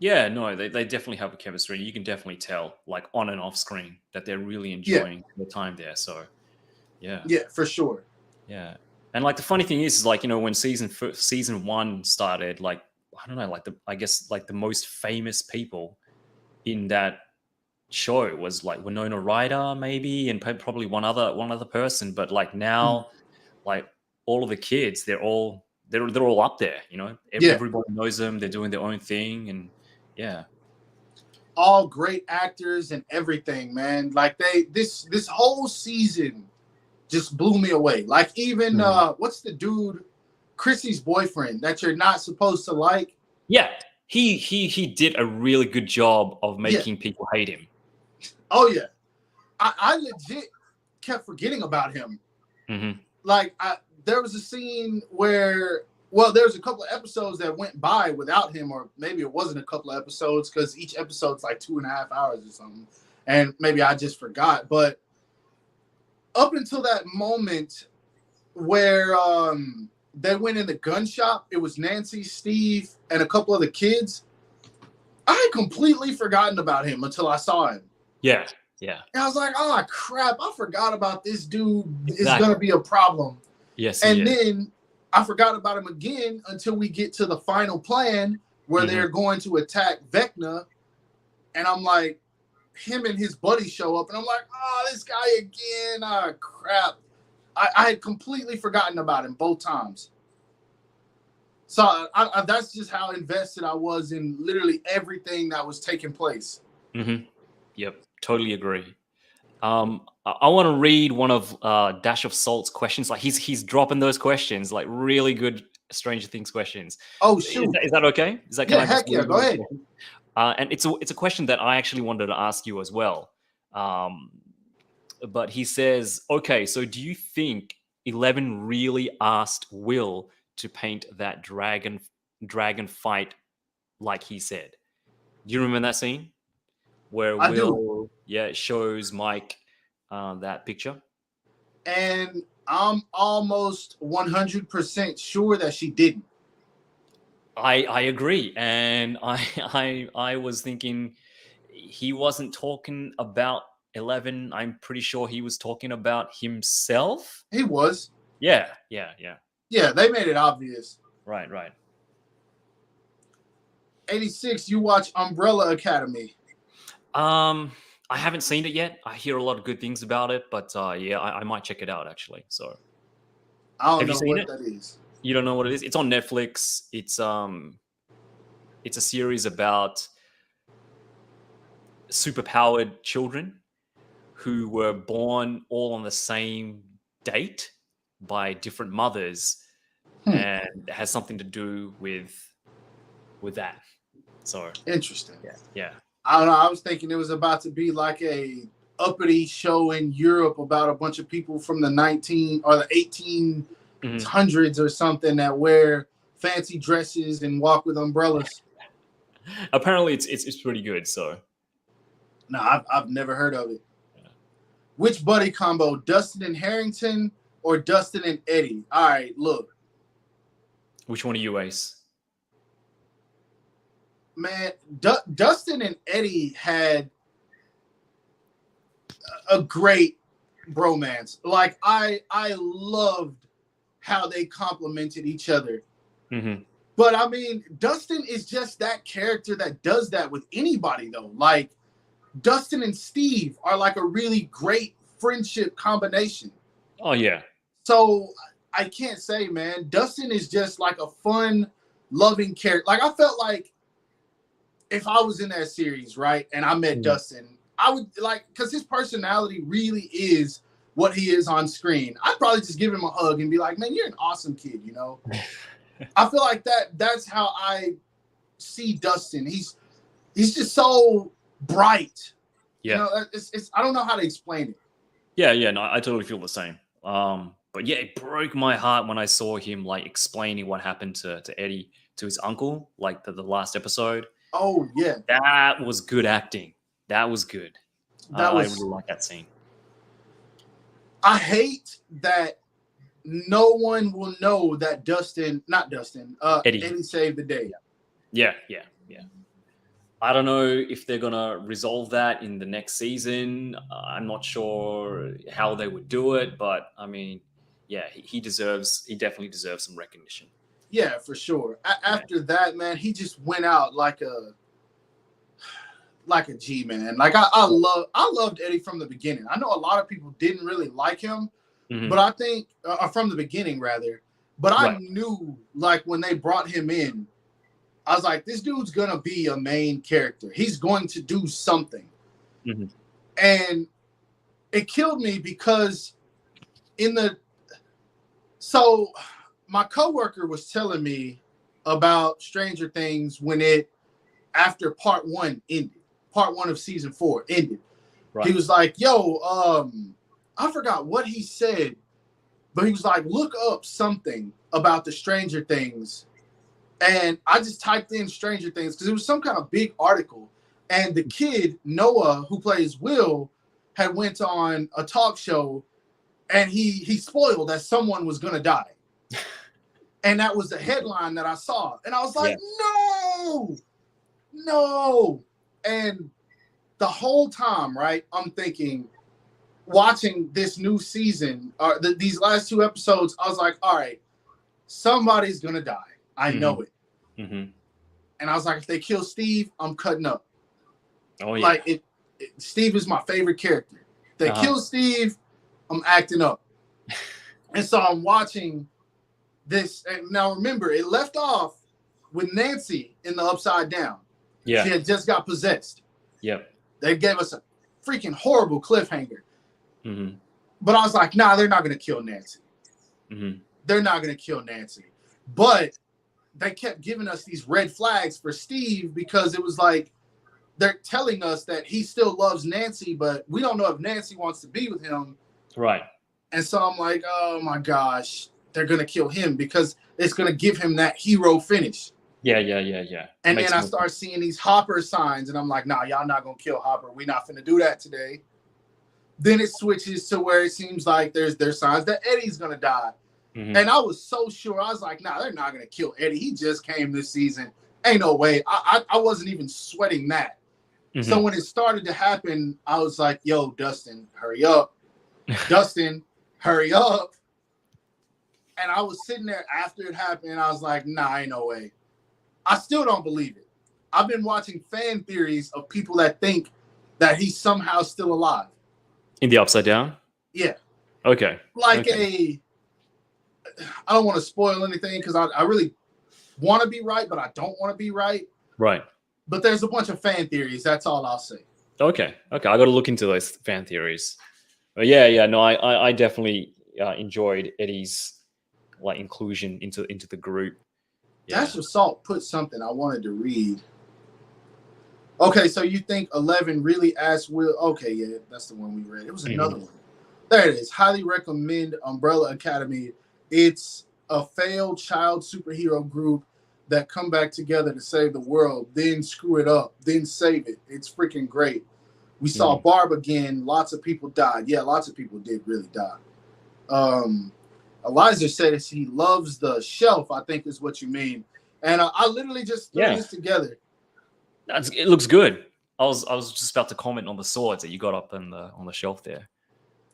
Yeah, no, they definitely have a chemistry. You can definitely tell, like on and off screen, that they're really enjoying their time there. So, yeah, for sure. Yeah, and like the funny thing is like when season one started, like I don't know, like I guess like the most famous people in that show was like Winona Ryder maybe, and probably one other person. But like now, like all of the kids, they're all up there. Everybody knows them. They're doing their own thing, and yeah, all great actors and everything, man. Like this whole season just blew me away. Like even what's the dude, Chrissy's boyfriend that you're not supposed to like? Yeah, he did a really good job of making people hate him. Oh yeah, I legit kept forgetting about him. Mm-hmm. Like there was a scene where, well, there was a couple of episodes that went by without him, or maybe it wasn't a couple of episodes because each episode's like 2.5 hours or something, and maybe I just forgot. But up until that moment where they went in the gun shop, it was Nancy, Steve, and a couple of the kids. I had completely forgotten about him until I saw him. Yeah, yeah. And I was like, oh crap, I forgot about this dude. Exactly. Is going to be a problem. Yes. And then I forgot about him again until we get to the final plan where they're going to attack Vecna. And I'm like, him and his buddy show up, and I'm like, oh, this guy again. Oh, crap. I had completely forgotten about him both times. So that's just how invested I was in literally everything that was taking place. Mm-hmm. Yep, totally agree. I want to read one of Dash of Salt's questions. Like he's dropping those questions, like really good Stranger Things questions. Oh shoot, is that okay? Is that go ahead. And it's a question that I actually wanted to ask you as well. But he says, okay, so do you think 11 really asked Will to paint that dragon fight like he said? Do you remember that scene where Will shows Mike that picture? And I'm almost 100% sure that she didn't. I agree, and I was thinking he wasn't talking about 11. I'm pretty sure he was talking about himself. He was. Yeah. Yeah, they made it obvious. Right. 86, you watch Umbrella Academy. I haven't seen it yet. I hear a lot of good things about it, but I might check it out actually. So I don't know what that is. You don't know what it is? It's on Netflix. It's a series about superpowered children who were born all on the same date by different mothers, and it has something to do with that. So Interesting. yeah. I don't know. I was thinking it was about to be like a uppity show in Europe about a bunch of people from the 19 or the 1800s or something that wear fancy dresses and walk with umbrellas. Apparently, it's pretty good. So No, I've never heard of it. Which buddy combo, Dustin and Harrington or Dustin and Eddie? All right, look. which one are you, Ace? Man, Dustin and Eddie had a great bromance. Like I loved how they complimented each other. But I mean, Dustin is just that character that does that with anybody though. Like Dustin and Steve are like a really great friendship combination. Oh yeah. So I can't say, man, Dustin is just like a fun, loving character. Like I felt like if I was in that series, right, and I met Dustin, I would like, because his personality really is what he is on screen. I'd probably just give him a hug and be like, man, you're an awesome kid, you know? I feel like that's how I see Dustin. He's just so bright. Yeah. You know, it's I don't know how to explain it. Yeah, no, I totally feel the same. But yeah, it broke my heart when I saw him like explaining what happened to Eddie, to his uncle, like the last episode. Oh yeah, that was good acting. That was good. I really like that scene. I hate that no one will know that Eddie saved the day. Yeah. I don't know if they're gonna resolve that in the next season. I'm not sure how they would do it, but I mean, yeah, he definitely deserves some recognition. Yeah, for sure. After that, man, he just went out like a G, man. Like I loved Eddie from the beginning. I know a lot of people didn't really like him, but I think from the beginning rather. But I knew like when they brought him in, I was like, this dude's gonna be a main character. He's going to do something. And it killed me because my coworker was telling me about Stranger Things when after part one of season 4 ended. Right. He was like, yo, I forgot what he said, but he was like, look up something about the Stranger Things. And I just typed in Stranger Things because it was some kind of big article. And the kid, Noah, who plays Will, had went on a talk show and he spoiled that someone was going to die. And that was the headline that I saw. And I was like, no. And the whole time, right, I'm thinking, watching this new season, these last 2 episodes, I was like, all right, somebody's going to die. I know it. And I was like, if they kill Steve, I'm cutting up. Oh, yeah. Like, Steve is my favorite character. If they kill Steve, I'm acting up. And so I'm watching this. And now remember, it left off with Nancy in the Upside Down. Yeah. She had just got possessed. Yep. They gave us a freaking horrible cliffhanger. But I was like, nah, they're not going to kill Nancy. They're not going to kill Nancy. But they kept giving us these red flags for Steve because it was like they're telling us that he still loves Nancy, but we don't know if Nancy wants to be with him. Right. And so I'm like, oh my gosh, they're going to kill him because it's going to give him that hero finish. Yeah. And then I start seeing these Hopper signs and I'm like, nah, y'all not going to kill Hopper. We're not going to do that today. Then it switches to where it seems like there's signs that Eddie's going to die. And I was so sure. I was like, nah, they're not going to kill Eddie. He just came this season. Ain't no way. I wasn't even sweating that. So when it started to happen, I was like, yo, Dustin, hurry up. Dustin, hurry up. And I was sitting there after it happened. And I was like, nah, ain't no way. I still don't believe it. I've been watching fan theories of people that think that he's somehow still alive. In the Upside Down? Yeah. Okay. I don't want to spoil anything because I really want to be right, but I don't want to be right. Right. But there's a bunch of fan theories. That's all I'll say. Okay. I got to look into those fan theories. But yeah. No, I definitely enjoyed Eddie's like inclusion into the group. Yeah. Dash of Salt put something I wanted to read. Okay, so you think 11 really asked Will? Okay, yeah, that's the one we read. It was another one. There it is. Highly recommend Umbrella Academy. It's a failed child superhero group that come back together to save the world, then screw it up, then save it. It's freaking great. We saw Barb again. Lots of people died. Yeah, lots of people did really die. Eliza said he loves the shelf, I think is what you mean. And I literally just threw this together. It looks good. I was just about to comment on the swords that you got up on the shelf there.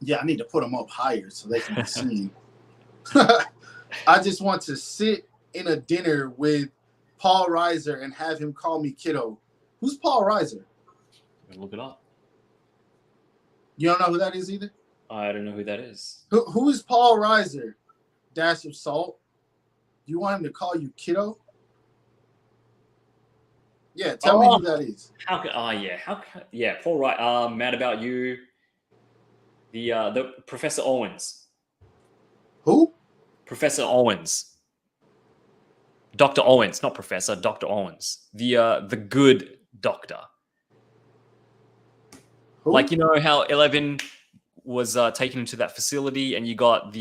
Yeah, I need to put them up higher so they can be seen. I just want to sit in a dinner with Paul Reiser and have him call me kiddo. Who's Paul Reiser? Look it up. You don't know who that is either? I don't know who that is. Who is Paul Reiser? Dash of Salt. Do you want him to call you kiddo? Yeah, tell me who that is. Paul Wright. Mad About You. The Professor Owens. Who? Professor Owens. Dr. Owens, not Professor, Dr. Owens. The good doctor. Who? Like, you know how 11 was taken into that facility and you got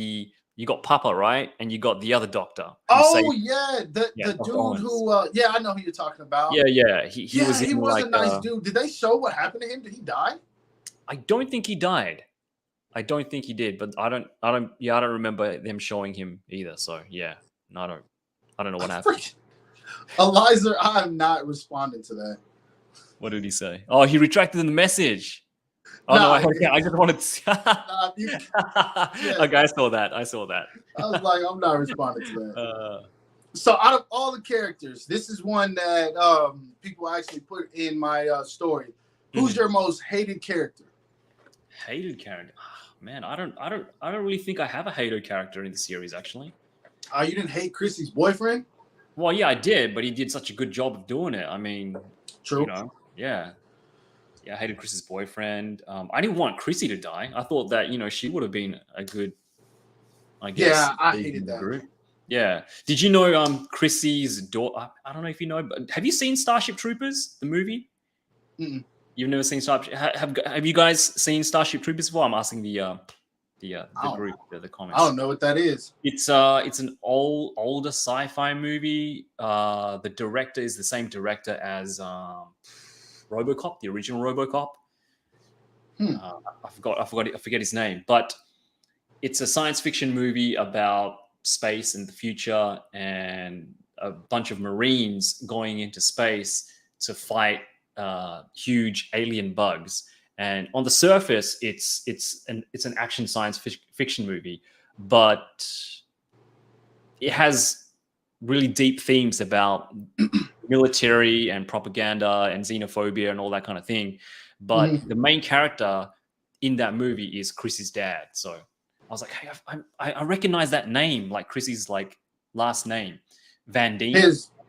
Papa, right? And you got the other doctor. The dude Owens. who I know who you're talking about. Yeah. He was a nice dude. Did they show what happened to him? Did he die? I don't think he died. I don't think he did, but I don't remember them showing him either. So yeah, no, I don't know what happened. Eliza, I'm not responding to that. What did he say? Oh, he retracted the message. Oh no, I just wanted to. Okay, I saw that. I was like, I'm not responding to that. So out of all the characters, this is one that people actually put in my story. Who's your most hated character? Hated character? Oh, man, I don't really think I have a hated character in the series actually. You didn't hate Chrissy's boyfriend? Well, yeah, I did, but he did such a good job of doing it. I mean, true. You know, yeah, I hated Chrissy's boyfriend. I didn't want Chrissy to die. I thought that she would have been a good. I guess. Yeah, I hated that. Group. Yeah. Did you know Chrissy's daughter? I don't know if you know, but have you seen Starship Troopers, the movie? Mm-mm. You've never seen Starship? Have you guys seen Starship Troopers before? I'm asking the group, the comments. I don't know what that is. It's an older sci-fi movie. The director is the same director as RoboCop, the original RoboCop. I forget his name, but it's a science fiction movie about space and the future and a bunch of Marines going into space to fight huge alien bugs. And on the surface, it's an action science fiction movie, but it has really deep themes about military and propaganda and xenophobia and all that kind of thing. But the main character in that movie is Chrissy's dad. So I was like, hey, I recognize that name, like Chrissy's like last name, Van Dien.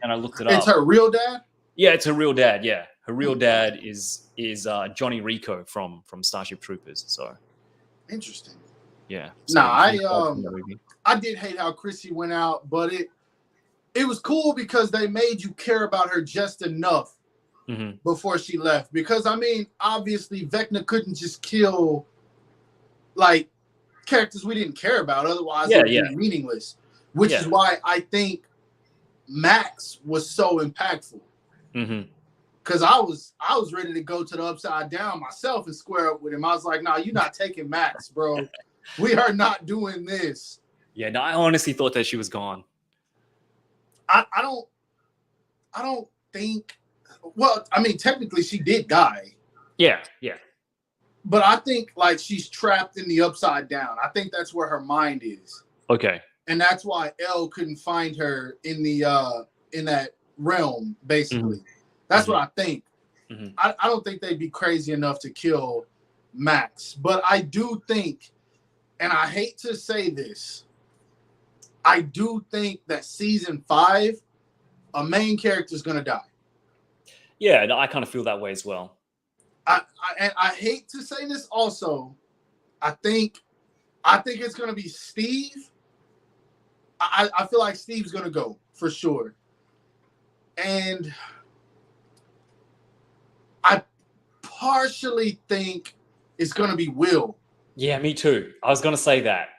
And I looked it up. It's her real dad? Yeah, it's her real dad. Yeah, her real dad is Johnny Rico from Starship Troopers. So interesting. Yeah. So I did hate how Chrissy went out, but it was cool because they made you care about her just enough before she left. Because I mean, obviously Vecna couldn't just kill like characters we didn't care about, otherwise it would be meaningless. Which is why I think Max was so impactful. Because I was ready to go to the Upside Down myself and square up with him. I was like, nah, you're not taking Max, bro. We are not doing this. Yeah, no, I honestly thought that she was gone. I don't think. Well, I mean, technically she did die. Yeah. But I think like she's trapped in the Upside Down. I think that's where her mind is. Okay. And that's why Elle couldn't find her in the in that realm, basically. That's what I think. I don't think they'd be crazy enough to kill Max. But I do think, and I hate to say this, I do think that season 5, a main character is going to die. Yeah, I kind of feel that way as well. I hate to say this also. I think I think it's going to be Steve. I feel like Steve's going to go for sure. And I partially think it's going to be Will. Yeah, me too. I was going to say that.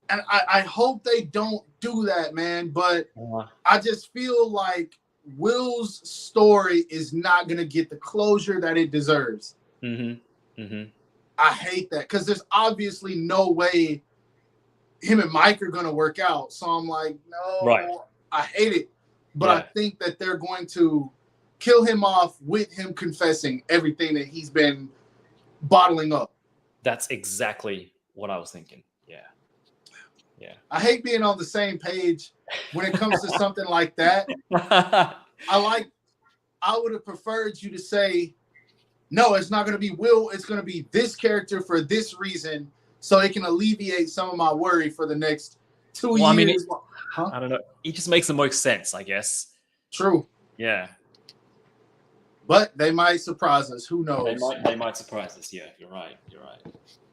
And I hope they don't do that, man. But I just feel like Will's story is not going to get the closure that it deserves. I hate that because there's obviously no way him and Mike are going to work out. So I'm like, no, right. I hate it. But I think that they're going to kill him off with him confessing everything that he's been bottling up. That's exactly what I was thinking. Yeah. Yeah. I hate being on the same page when it comes to something like that. I would have preferred you to say, no, it's not going to be Will. It's going to be this character for this reason, so it can alleviate some of my worry for the next 2 years. I mean, I don't know. It just makes the most sense, I guess. True. Yeah. But they might surprise us. Who knows? They might surprise us. Yeah, you're right. You're right.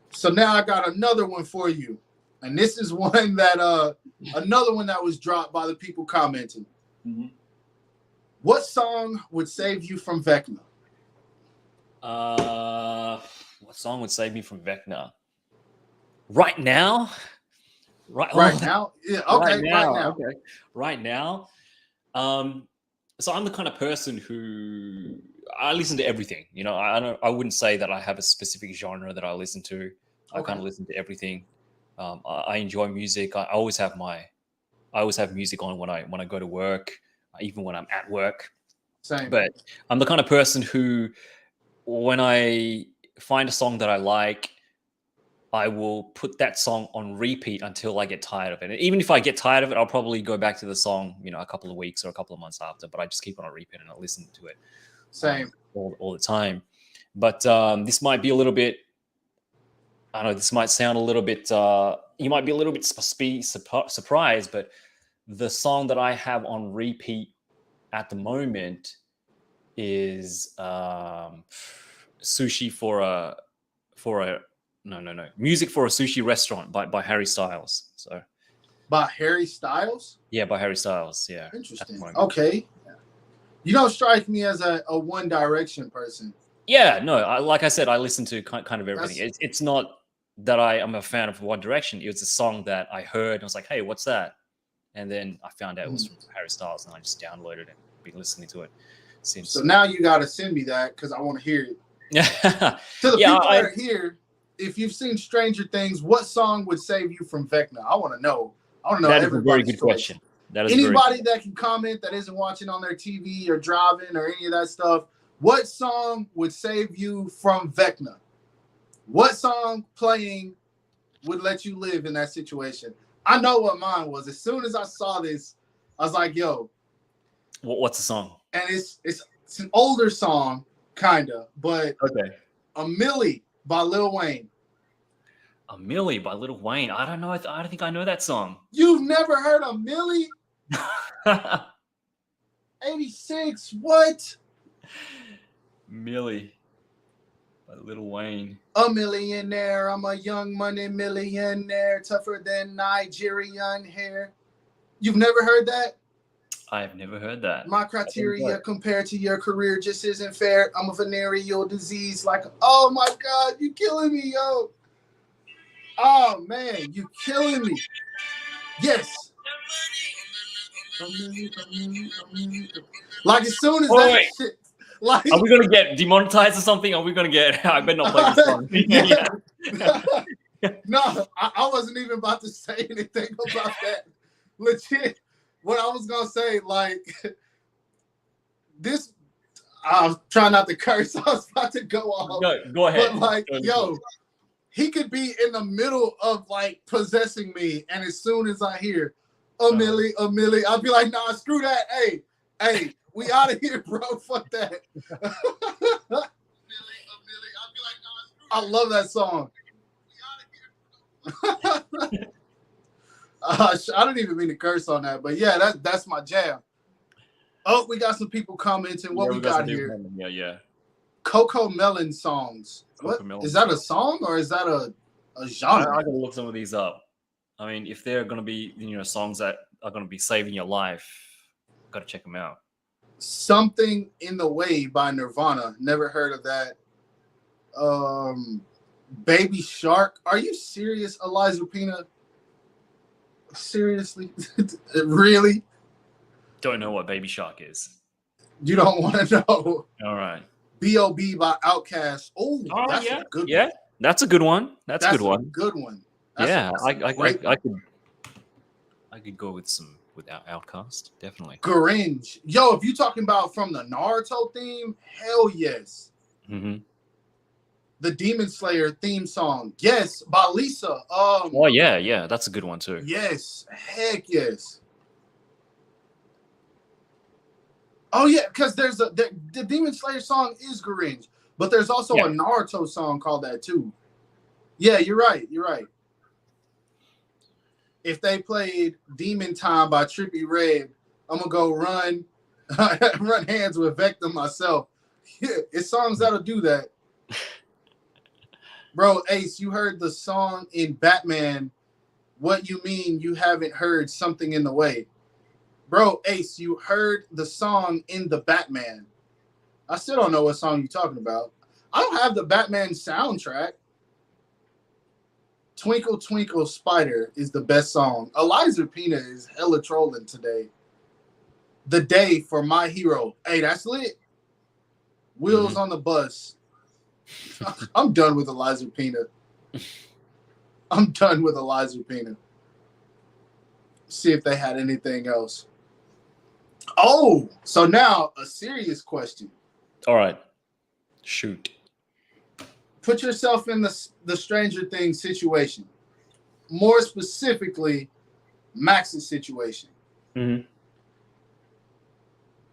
So now I got another one for you. And this is one that another one that was dropped by the people commenting. What song would save you from Vecna? What song would save me from Vecna? Right now? Right now? Yeah, okay, right now. Okay. Right now. So I'm the kind of person who I listen to everything. You know, I wouldn't say that I have a specific genre that I listen to. I kind of listen to everything. I enjoy music. I always have music on when I go to work, even when I'm at work. Same. But I'm the kind of person who, when I find a song that I like, I will put that song on repeat until I get tired of it. And even if I get tired of it, I'll probably go back to the song, you know, a couple of weeks or a couple of months after. But I just keep it on repeat and I listen to it. Same. All the time. But this might be a little bit. I know this might sound a little bit. You might be a little bit surprised, but the song that I have on repeat at the moment is "Sushi for a no music for a sushi restaurant" by Harry Styles. So by Harry Styles? Yeah, by Harry Styles. Yeah. Interesting. Okay. You don't strike me as a One Direction person. Yeah, no. Like I said, I listen to kind of everything. It's not that I am a fan of One Direction. It was a song that I heard and I was like, hey, what's that? And then I found out it was from Harry Styles and I just downloaded it and been listening to it since. So now you got to send me that because I want to hear it. To the people that are here, if you've seen Stranger Things, what song would save you from Vecna? I want to know. That is a very good question. Anybody that can comment that isn't watching on their TV or driving or any of that stuff, what song would save you from Vecna? What song playing would let you live in that situation? I know what mine was. As soon as I saw this, I was like, yo. What's the song? And it's an older song, kind of, but A Millie by Lil Wayne. A Millie by Lil Wayne. I don't know. I don't think I know that song. You've never heard of Millie? 86, what? Millie by Lil Wayne. A millionaire, I'm a young money millionaire, tougher than Nigerian hair. You've never heard that? I've never heard that. My criteria compared to your career just isn't fair. I'm a venereal disease. Like, oh my God, you killing me, yo. Oh man, you killing me. Yes. Like as soon as shit. Like, are we gonna get demonetized or something? Are we gonna get? I better not play this song. No, I wasn't even about to say anything about that. Legit, what I was gonna say, like this. I'll try not to curse. I was about to go off. Go ahead. But like, yo, he could be in the middle of like possessing me, and as soon as I hear a Millie, I'll be like, nah, screw that. Hey. We out of here, bro. Fuck that. I love that song. I don't even mean to curse on that, but yeah, that's my jam. Oh, we got some people commenting. What we got here? Yeah. Coco Melon songs. What is that? A song or is that a a I genre. gotta look some of these up. I mean, if they're gonna be songs that are gonna be saving your life, gotta check them out. Something in the Way by Nirvana. Never heard of that. Baby Shark. Are you serious, Eliza Pina? Seriously? Really? Don't know what Baby Shark is. You don't want to know. All right. B.O.B. by Outkast. Oh, that's yeah, a good yeah. one. That's a good one. That's a good one. Good one. That's Yeah, a great one. I could go with Outcast, definitely. Gringe. Yo, if you talking about from the Naruto theme, hell yes. Mm-hmm. The Demon Slayer theme song, yes, by Lisa. Oh yeah, that's a good one too. Yes, heck yes. Oh yeah, because there's the Demon Slayer song is Gringe, but there's also a Naruto song called that too. Yeah, you're right. You're right. If they played Demon Time by Trippie Redd, I'm gonna go run hands with Vector myself. Yeah, it's songs that'll do that. Bro, Ace, you heard the song in Batman. What you mean you haven't heard Something in the Way? Bro, Ace, you heard the song in the Batman. I still don't know what song you're talking about. I don't have the Batman soundtrack. Twinkle Twinkle Spider is the best song. Eliza Pina is hella trolling today. The Day for My Hero. Hey, that's lit. Wheels on the Bus. I'm done with Eliza Pina. I'm done with Eliza Pina. See if they had anything else. Oh, so now a serious question. All right. Shoot. Put yourself in the Stranger Things situation. More specifically, Max's situation. Mm-hmm.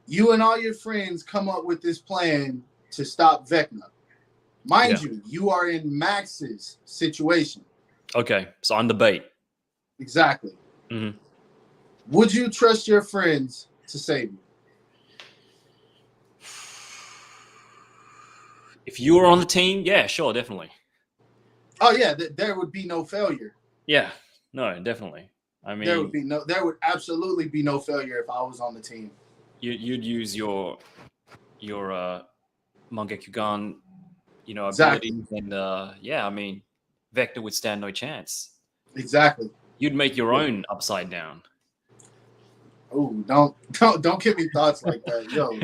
You and all your friends come up with this plan to stop Vecna. Mind you, you are in Max's situation. Okay, so I'm the bait. Exactly. Mm-hmm. Would you trust your friends to save you? If you were on the team, yeah, sure, definitely. Oh yeah, there would be no failure. Yeah, no, definitely. I mean, there would absolutely be no failure if I was on the team. You'd use your Mangekyugan, Exactly. abilities, and I mean, Vector would stand no chance. Exactly. You'd make your own upside down. Oh, don't give me thoughts like that, yo.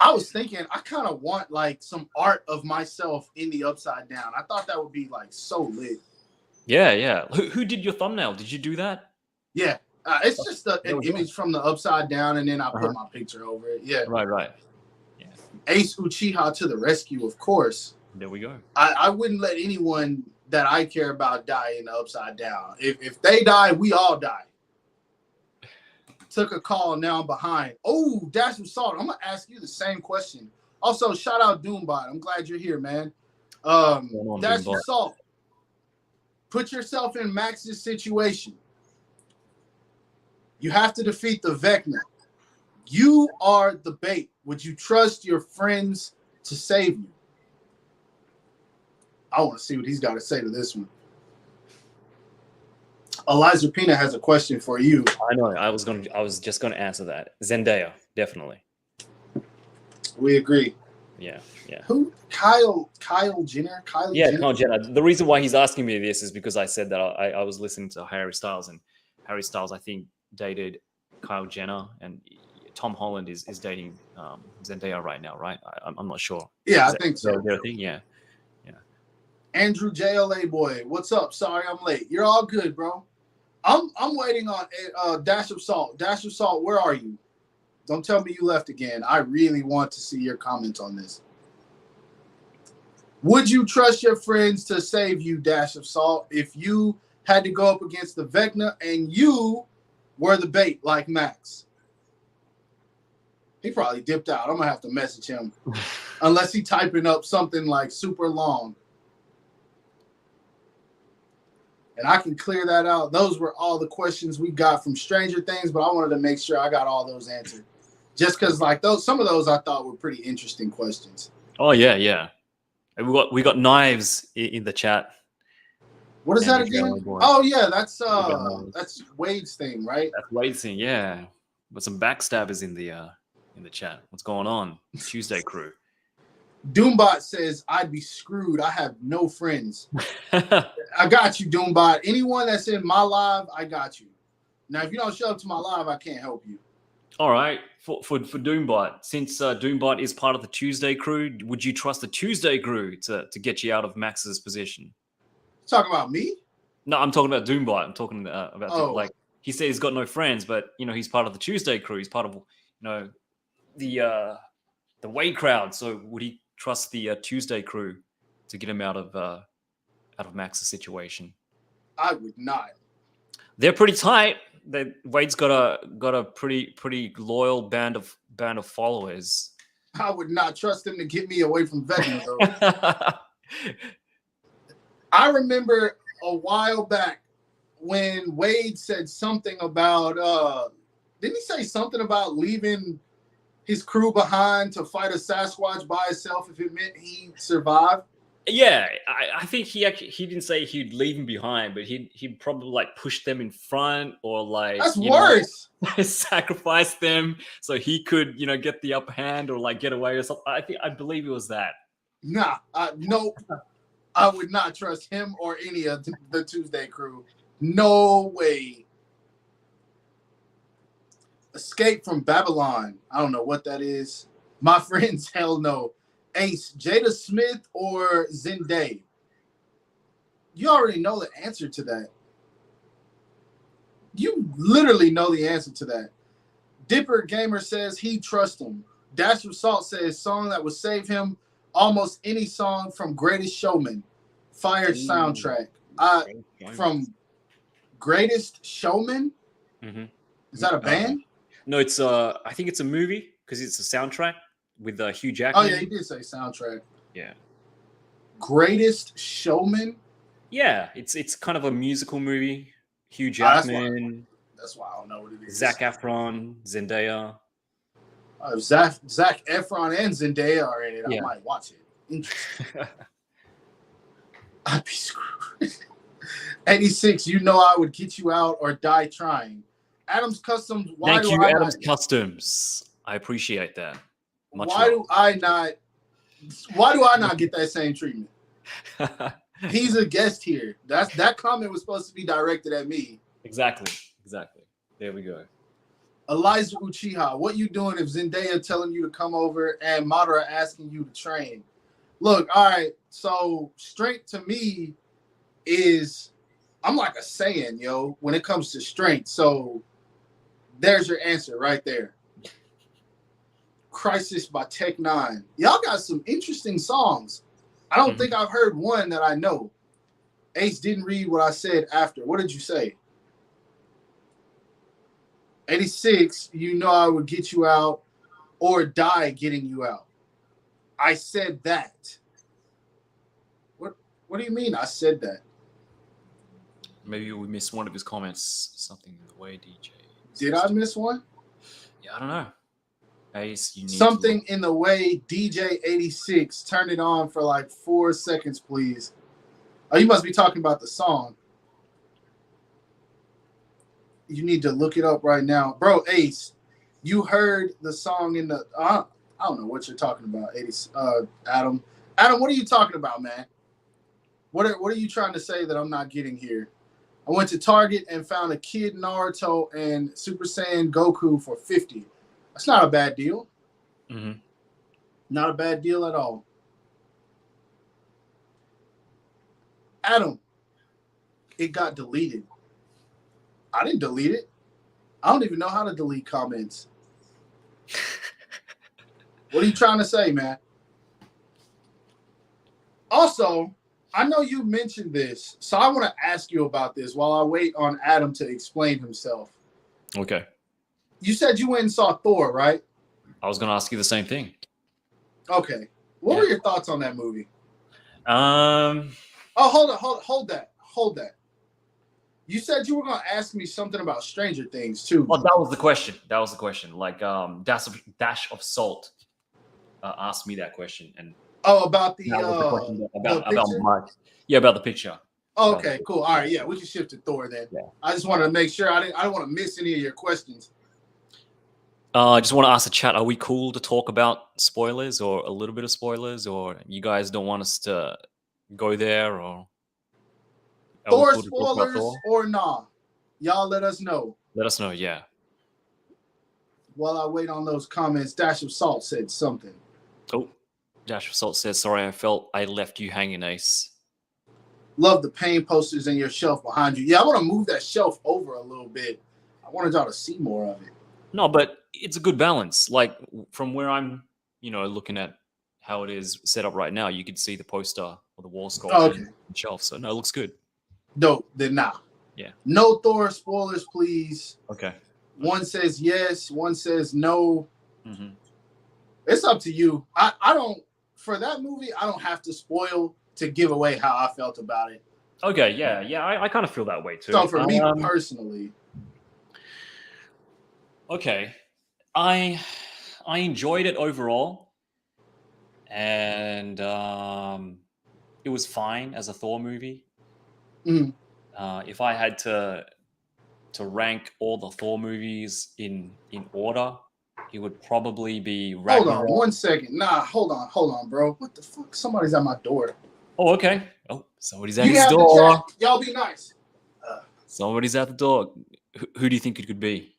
I was thinking, I kind of want like some art of myself in the upside down. I thought that would be like so lit. Yeah. Who did your thumbnail? Did you do that? Yeah, it's just an image from the upside down, and then I put my picture over it. Yeah, right. Yeah. Ace Uchiha to the rescue, of course. There we go. I wouldn't let anyone that I care about die in the upside down. If they die, we all die. Took a call, now I'm behind. Oh, Dash of Salt. I'm gonna ask you the same question. Also, shout out Doombot. I'm glad you're here, man. Dash of Salt. Put yourself in Max's situation. You have to defeat the Vecna. You are the bait. Would you trust your friends to save you? I want to see what he's got to say to this one. Eliza Pina has a question for you. I know. I was just gonna answer that. Zendaya, definitely. We agree. Yeah. Who? Kyle Jenner? Kyle Jenner. The reason why he's asking me this is because I said that I was listening to Harry Styles, and Harry Styles, I think, dated Kyle Jenner, and Tom Holland is dating Zendaya right now, right? I'm not sure. Yeah, I think so. Their thing, yeah. Andrew JLA boy, what's up? Sorry I'm late. You're all good, bro. I'm waiting on Dash of Salt. Dash of Salt, where are you? Don't tell me you left again. I really want to see your comments on this. Would you trust your friends to save you, Dash of Salt, if you had to go up against the Vecna and you were the bait like Max? He probably dipped out. I'm going to have to message him. Unless he typing up something like super long. And I can clear that out. Those were all the questions we got from Stranger Things, but I wanted to make sure I got all those answered. Just because some of those I thought were pretty interesting questions. Oh, yeah. And we got Knives in the chat. What is that And again? Valley Boy. Oh yeah, that's Valley. Wade's thing, right? That's Wade's, yeah. But some backstabbers in the chat. What's going on? Tuesday crew. Doombot says, I'd be screwed. I have no friends. I got you, Doombot. Anyone that's in my live, I got you. Now, if you don't show up to my live, I can't help you. All right. For Doombot, since Doombot is part of the Tuesday crew, would you trust the Tuesday crew to get you out of Max's position? Talking about me? No, I'm talking about Doombot. I'm talking about Oh. he said he's got no friends, but he's part of the Tuesday crew. He's part of the Wade crowd. So would he trust the Tuesday crew to get him out of Max's situation? I would not. They're pretty tight. Wade's got a pretty loyal band of followers. I would not trust him to get me away from Vecna, though. I remember a while back when Wade said something about didn't he say something about leaving his crew behind to fight a Sasquatch by himself if it meant he survived? Yeah, I think he didn't say he'd leave him behind, but he'd probably like push them in front or like that's worse. Sacrifice them so he could get the upper hand or like get away or something. I believe it was that. Nah, no, I would not trust him or any of the Tuesday crew. No way. Escape from Babylon. I don't know what that is. My friends, hell no. Ace, Jada Smith or Zendaya? You already know the answer to that. You literally know the answer to that. Dipper Gamer says he trusts him. Dash of Salt says song that would save him. Almost any song from Greatest Showman. Fire soundtrack. From Greatest Showman? Mm-hmm. Is that a band? No, it's I think it's a movie because it's a soundtrack with Hugh Jackman. Oh yeah, he did say soundtrack. Yeah. Greatest Showman? Yeah, it's kind of a musical movie. Hugh Jackman. That's why I don't know what it is. Zac Efron, Zendaya. Zac Efron and Zendaya are in it. Yeah. I might watch it. Interesting. I'd be screwed. 86, you know I would get you out or die trying. Adams Customs, Thank you, Adams Customs. I appreciate that. Why do I not get that same treatment? He's a guest here. That comment was supposed to be directed at me. Exactly. There we go. Eliza Uchiha, what you doing if Zendaya telling you to come over and Madara asking you to train? Look, all right, so strength to me is, I'm like a Saiyan, yo, when it comes to strength. So there's your answer right there. Crisis by Tech 9. Y'all got some interesting songs. I don't think I've heard one that I know. Ace didn't read what I said after. What did you say? 86, you know I would get you out or die getting you out. I said that. What do you mean I said that? Maybe we missed one of his comments. Something in the way, DJ. Did I miss one? Yeah, I don't know. Ace, you need something in the way, DJ 86. Turn it on for like 4 seconds, please. Oh, you must be talking about the song. You need to look it up right now. Bro, Ace, you heard the song in the... I don't know what you're talking about, Adam. Adam, what are you talking about, man? What are you trying to say that I'm not getting here? I went to Target and found a Kid Naruto and Super Saiyan Goku for $50. That's not a bad deal. Mm-hmm. Not a bad deal at all. Adam, it got deleted. I didn't delete it. I don't even know how to delete comments. What are you trying to say, man? Also, I know you mentioned this, so I want to ask you about this while I wait on Adam to explain himself. Okay. You said you went and saw Thor, right? I was going to ask you the same thing. Okay. What were your thoughts on that movie? Oh, hold that. You said you were going to ask me something about Stranger Things, too. Oh, that was the question. Like, Dash of Salt asked me that question. And about the that was the question about Mike. Yeah, about the picture. Oh, okay, cool. All right, yeah, we can shift to Thor then. Yeah. I just wanted to make sure I don't want to miss any of your questions. I just want to ask the chat: are we cool to talk about spoilers or a little bit of spoilers, or you guys don't want us to go there, or are we Thor cool to talk about spoilers Thor? or nah? Y'all let us know. Let us know. Yeah. While I wait on those comments, Dash of Salt said something. Oh, Josh of Salt says, "Sorry, I felt I left you hanging, Ace." Love the pain posters in your shelf behind you. Yeah, I want to move that shelf over a little bit. I wanted y'all to see more of it. No, but it's a good balance. Like from where I'm, looking at how it is set up right now, you could see the poster or the wall sculpture Okay. on the shelf. So no, it looks good. Dope. Then nah. Yeah. No Thor spoilers, please. Okay. One says yes, one says no. Mm-hmm. It's up to you. I don't, for that movie, I don't have to spoil to give away how I felt about it. Okay, yeah, I kind of feel that way too. So for me personally, okay, I enjoyed it overall, and it was fine as a Thor movie. Mhm. If I had to rank all the Thor movies in order, it would probably be Ragnarok. Hold on 1 second. Nah, hold on, bro. What the fuck? Somebody's at my door. Oh, okay. Oh, somebody's at You his have the door. chat. Y'all be nice. Somebody's at the door. Who do you think it could be?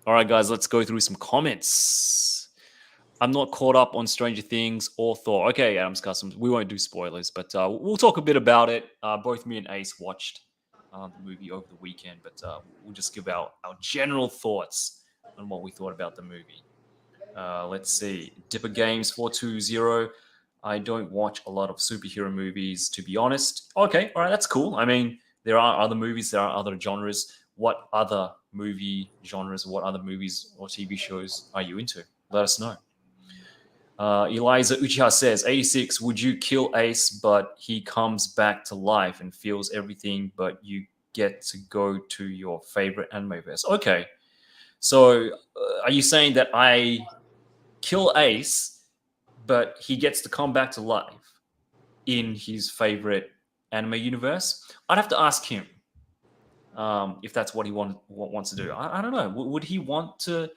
All right, guys, let's go through some comments. I'm not caught up on Stranger Things or Thor. Okay, Adam's Customs. We won't do spoilers, but we'll talk a bit about it. Both me and Ace watched the movie over the weekend, but we'll just give our general thoughts on what we thought about the movie. Let's see. Dipper Games 420. I don't watch a lot of superhero movies, to be honest. Okay, all right, that's cool. I mean, there are other movies, there are other genres. What other movie genres, what other movies or TV shows are you into? Let us know. Eliza Uchiha says, 86, would you kill Ace, but he comes back to life and feels everything, but you get to go to your favorite anime verse? Okay. So are you saying that I kill Ace, but he gets to come back to life in his favorite anime universe? I'd have to ask him if that's what he wants to do. I don't know. Would he want to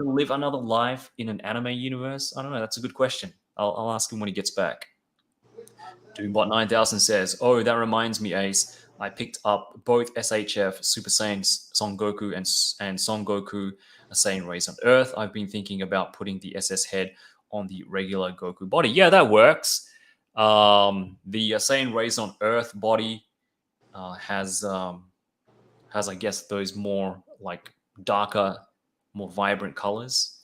live another life in an anime universe? I don't know. That's a good question. I'll ask him when he gets back. Doombot 9000 says, oh, that reminds me, Ace. I picked up both SHF Super Saiyan Son Goku and Son Goku Saiyan Rays on Earth. I've been thinking about putting the SS head on the regular Goku body. Yeah, that works. The Saiyan Rays on Earth body has I guess those more like darker, more vibrant colors.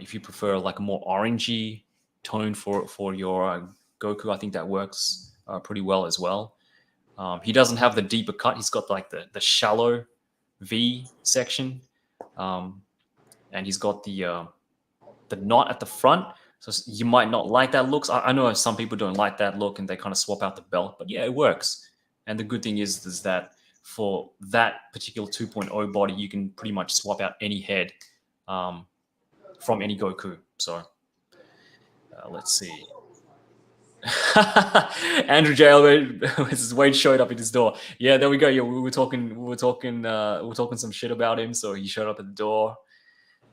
If you prefer like a more orangey tone for your Goku, I think that works pretty well as well. He doesn't have the deeper cut. He's got like the shallow V section, and he's got the knot at the front. So you might not like that look. I know some people don't like that look and they kind of swap out the belt, but yeah, it works. And the good thing is that for that particular 2.0 body, you can pretty much swap out any head from any Goku. So let's see. Andrew J. Wade showed up at his door. Yeah, there we go. Yeah, we were talking some shit about him, so he showed up at the door.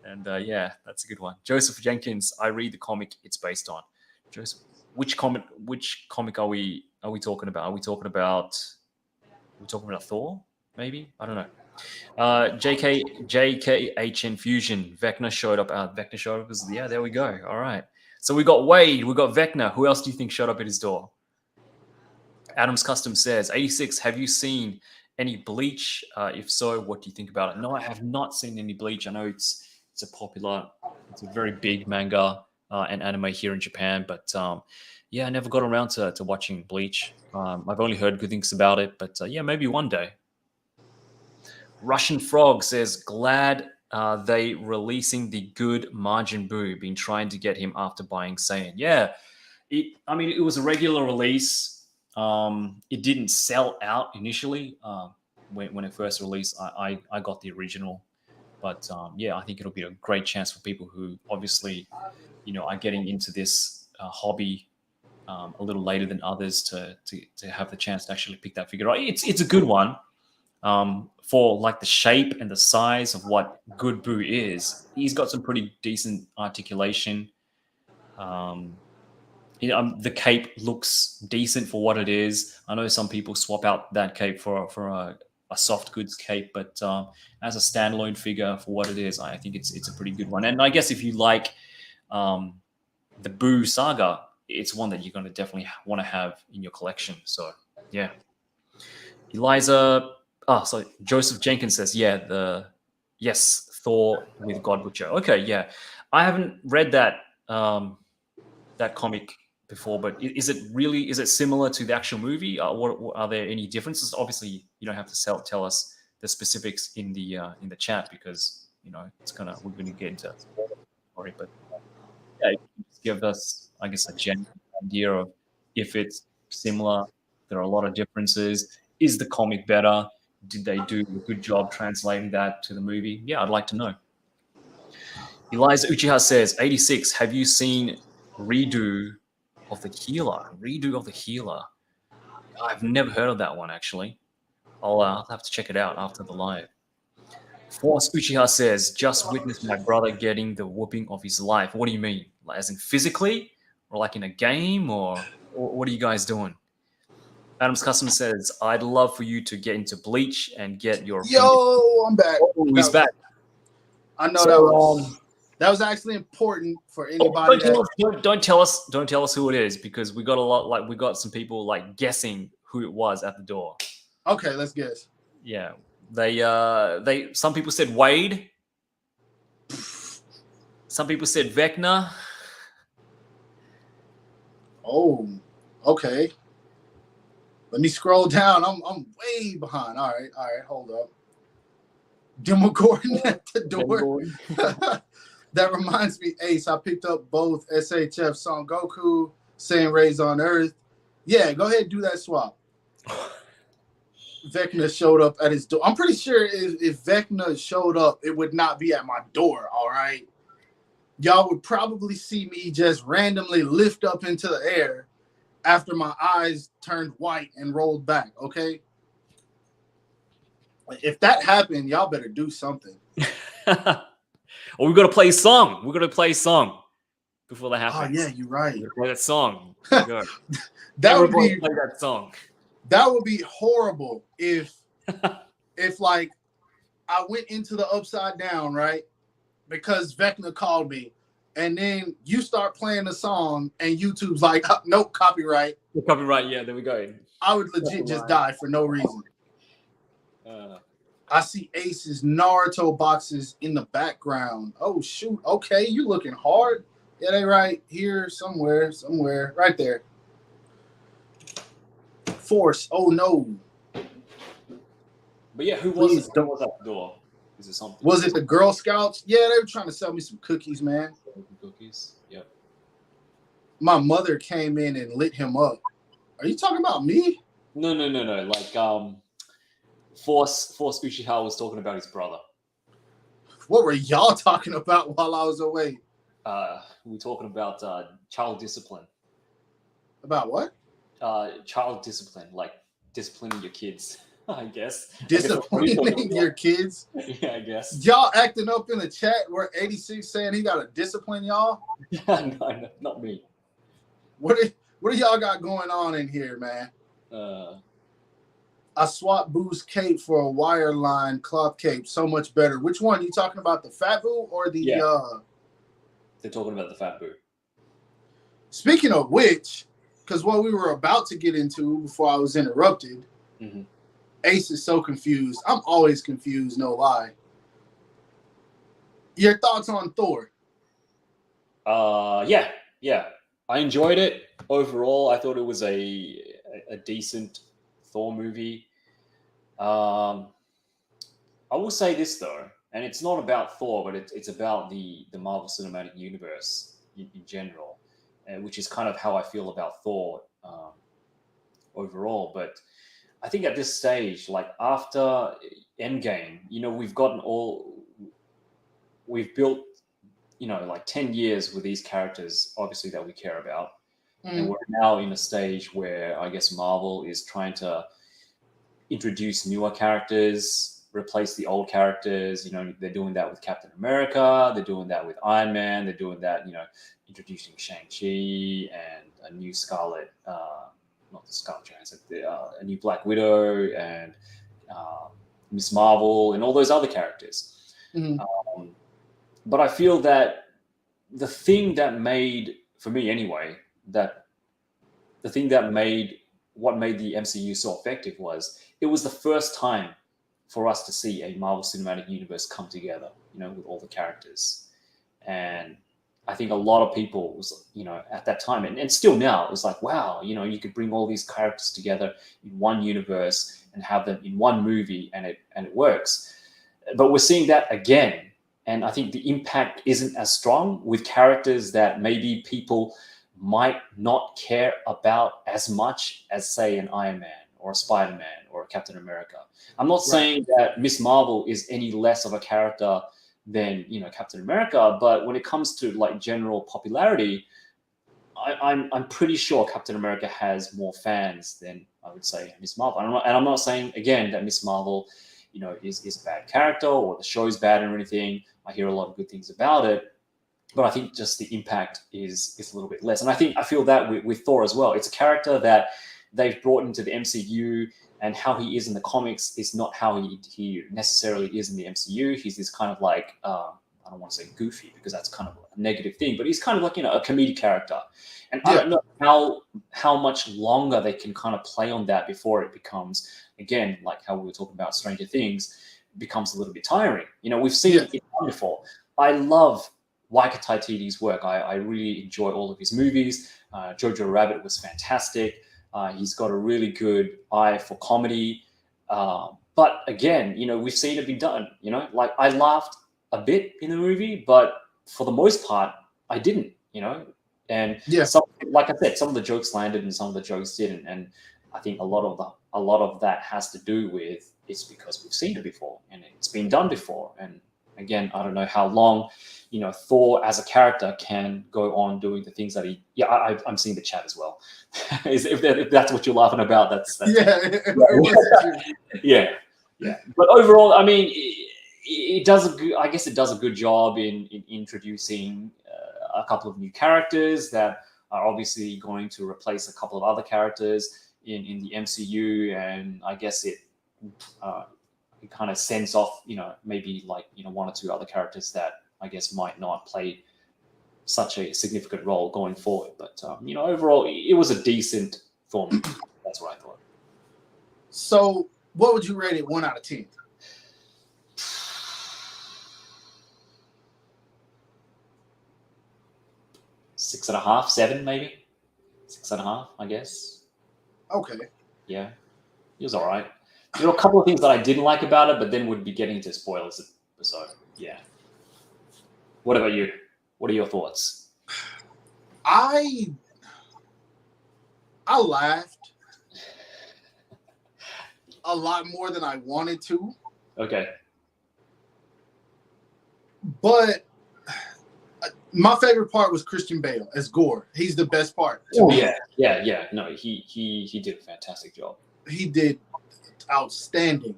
And yeah, that's a good one. Joseph Jenkins, I read the comic it's based on. Joseph, which comic are we talking about? Are we talking about Thor? Maybe? I don't know. JKHN Fusion. Vecna showed up. Vecna showed up. Yeah, there we go. All right. So we got Wade, we got Vecna. Who else do you think showed up at his door? Adams Custom says, 86, have you seen any Bleach? If so, what do you think about it? No, I have not seen any Bleach. I know it's a very big manga and anime here in Japan, but yeah, I never got around to watching Bleach. I've only heard good things about it, but yeah, maybe one day. Russian Frog says, glad they releasing the good Majin Buu. Been trying to get him after buying Saiyan. Yeah, it was a regular release. It didn't sell out initially when it first released. I got the original, but yeah, I think it'll be a great chance for people who obviously, are getting into this hobby a little later than others to have the chance to actually pick that figure out. It's a good one for like the shape and the size of what Good Boo is. He's got some pretty decent articulation. The cape looks decent for what it is. I know some people swap out that cape for a soft goods cape, but as a standalone figure for what it is, I think it's a pretty good one. And I guess if you like the Boo saga, it's one that you're going to definitely want to have in your collection. So yeah, Eliza. So Joseph Jenkins says, yes, Thor with God Butcher. Okay, yeah, I haven't read that that comic before, but is it similar to the actual movie? What are there any differences? Obviously, you don't have to tell us the specifics in the chat, because we're gonna get into that story. But yeah, you can just give us, I guess, a general idea of if it's similar. There are a lot of differences. Is the comic better? Did they do a good job translating that to the movie? Yeah, I'd like to know. Eliza Uchiha says, 86, have you seen Redo of the Healer? Redo of the Healer. I've never heard of that one, actually. I'll have to check it out after the live. Force Uchiha says, just witnessed my brother getting the whooping of his life. What do you mean? Like, as in physically? Or like in a game? Or what are you guys doing? Adam's Custom says, I'd love for you to get into Bleach and get your... Yo, I'm back. Oh, he's back. I know that was actually important for anybody. Don't tell us who it is, because we got a lot. We got some people guessing who it was at the door. Okay, let's guess. Yeah, they some people said Wade. Some people said Vecna. Oh, okay. Let me scroll down. I'm way behind. All right, hold up. Demogorgon at the door. That reminds me, Ace, I picked up both SHF Son Goku, Saiyan Rays on Earth. Yeah, go ahead and do that swap. Vecna showed up at his door. I'm pretty sure if Vecna showed up, it would not be at my door, all right? Y'all would probably see me just randomly lift up into the air after my eyes turned white and rolled back, okay? If that happened, y'all better do something. Well, we've got to play a song. We're going to play a song before that happens. Oh, yeah, you're right. Play that song. That Everybody would be play that song. That would be horrible if like I went into the Upside Down, right? Because Vecna called me, and then you start playing the song, and YouTube's like, nope, copyright. Copyright, yeah, there we go. I would legit just die for no reason. I see Ace's Naruto boxes in the background. Oh, shoot. Okay, you looking hard. Yeah, they right here somewhere, right there. Force. Oh, no. But yeah, who was it? Who was at the door? Is it something? Was it the Girl Scouts? Yeah, they were trying to sell me some cookies, man. Cookies? Yep. My mother came in and lit him up. Are you talking about me? No. Like, Force Uchiha was talking about his brother. What were y'all talking about while I was away? We were talking about child discipline. About what? Child discipline, like disciplining your kids, I guess. Disciplining your kids? Yeah, I guess. Y'all acting up in the chat where 86 saying he got to discipline y'all? No, not me. What do y'all got going on in here, man? I swapped Boo's cape for a wireline cloth cape. So much better. Which one? You talking about the Fat Boo or the... Yeah. They're talking about the Fat Boo. Speaking of which, because what we were about to get into before I was interrupted, Ace is so confused. I'm always confused, no lie. Your thoughts on Thor? Yeah. I enjoyed it. Overall, I thought it was a decent Thor movie. I will say this though, and it's not about Thor, but it's about the Marvel Cinematic Universe in general, which is kind of how I feel about Thor overall. But I think at this stage, like after Endgame, we've built, like 10 years with these characters, obviously, that we care about. And we're now in a stage where I guess Marvel is trying to introduce newer characters, replace the old characters. You know, they're doing that with Captain America. They're doing that with Iron Man. They're doing that, you know, introducing Shang-Chi and a new Scarlet, not the Scarlet Johansson, a new Black Widow and Miss Marvel and all those other characters. But I feel that the thing that made, for me anyway, that the thing that made what made the MCU so effective was it was the first time for us to see a Marvel Cinematic Universe come together, you know, with all the characters. And I think a lot of people was, you know, at that time and still now, it was like, wow, you know, you could bring all these characters together in one universe and have them in one movie and it works. But we're seeing that again. And I think the impact isn't as strong with characters that maybe people might not care about as much as, say, an Iron Man or a Spider-Man or a Captain America. I'm not saying that Miss Marvel is any less of a character than, you know, Captain America, but when it comes to like general popularity, I'm pretty sure Captain America has more fans than I would say Miss Marvel. And I'm not saying again that Miss Marvel, you know, is a bad character or the show's bad or anything. I hear a lot of good things about it, but I think just the impact is a little bit less. And I feel that with Thor as well. It's a character that they've brought into the MCU, and how he is in the comics is not how he necessarily is in the MCU. He's this kind of like, I don't want to say goofy because that's kind of a negative thing, but he's kind of like, you know, a comedic character. And I don't know how much longer they can kind of play on that before it becomes, again, like how we were talking about Stranger Things, becomes a little bit tiring. You know, we've seen it before. I love Waika Waititi's work. I really enjoy all of his movies. Jojo Rabbit was fantastic. He's got a really good eye for comedy. But again, you know, we've seen it be done. You know, like I laughed a bit in the movie, but for the most part, I didn't, you know. And like I said, some of the jokes landed and some of the jokes didn't. And I think a lot of that has to do with it's because we've seen it before and it's been done before. And again, I don't know how long, you know, Thor as a character can go on doing the things that he. Yeah, I'm seeing the chat as well. if that's what you're laughing about, that's yeah. But overall, I mean, it does. I guess it does a good job in introducing a couple of new characters that are obviously going to replace a couple of other characters in the MCU, and I guess it kind of sends off, you know, maybe like, you know, one or two other characters that I guess might not play such a significant role going forward. But you know, overall, it was a decent film. That's what I thought. So, what would you rate it 1 out of 10? Six and a half, 7 maybe. 6.5, I guess. Okay. Yeah, it was all right. There were a couple of things that I didn't like about it, but then we'd be getting into spoilers. So yeah. What about you? What are your thoughts? I laughed a lot more than I wanted to. Okay. But my favorite part was Christian Bale as Gore. He's the best part. Oh yeah. No, he did a fantastic job. He did outstanding.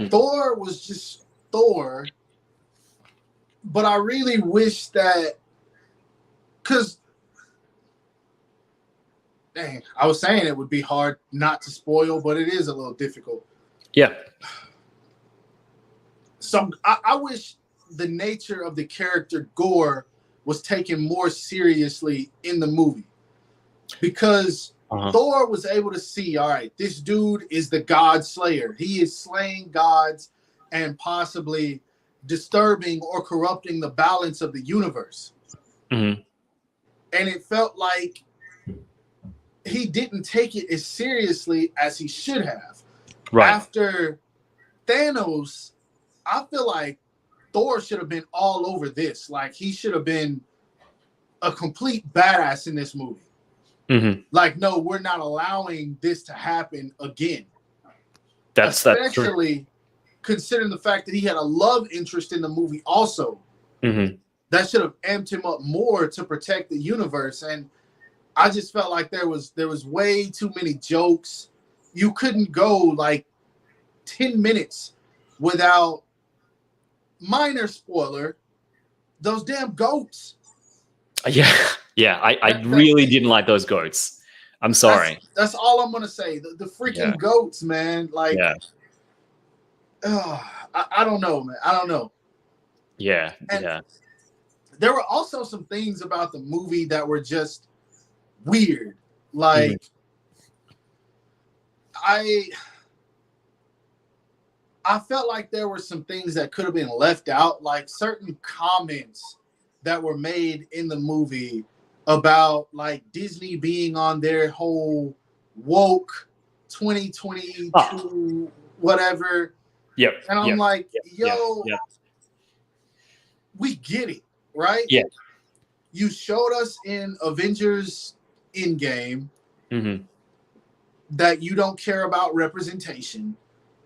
Thor was just Thor. But I really wish that, because, dang, I was saying it would be hard not to spoil, but it is a little difficult. Yeah. So I wish the nature of the character Gore was taken more seriously in the movie, because Thor was able to see, all right, this dude is the God Slayer. He is slaying gods and possibly disturbing or corrupting the balance of the universe. And it felt like he didn't take it as seriously as he should have. Right. After Thanos, I feel like Thor should have been all over this. Like, he should have been a complete badass in this movie. Like, no, we're not allowing this to happen again. Especially considering the fact that he had a love interest in the movie also. That should have amped him up more to protect the universe. And I just felt like there was way too many jokes. You couldn't go like 10 minutes without, minor spoiler, those damn goats. Yeah, yeah. I really didn't like those goats. I'm sorry. That's all I'm gonna say. The freaking goats, man. Like, Yeah. I don't know, man. I don't know. Yeah, And yeah. there were also some things about the movie that were just weird. Like, I felt like there were some things that could have been left out, like certain comments that were made in the movie about like Disney being on their whole woke 2022 whatever. Yep. And I'm like, yo, yep. we get it, right? Yeah. You showed us in Avengers Endgame that you don't care about representation.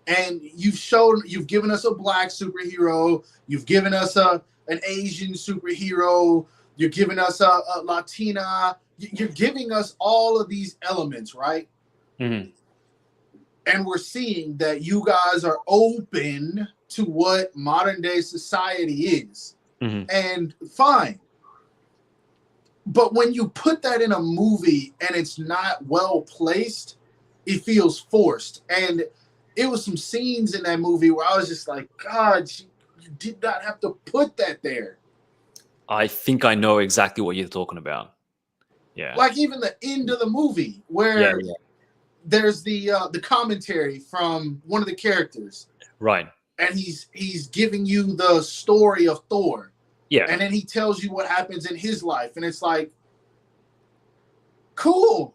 And you've given us a black superhero, you've given us an Asian superhero, you're giving us a Latina, you're giving us all of these elements, right? And we're seeing that you guys are open to what modern day society is. And fine. But when you put that in a movie and it's not well placed, it feels forced. And it was some scenes in that movie where I was just like, God, you did not have to put that there. I think I know exactly what you're talking about. Yeah. Like even the end of the movie where there's the commentary from one of the characters. Right. And he's giving you the story of Thor. Yeah. And then he tells you what happens in his life. And it's like, cool.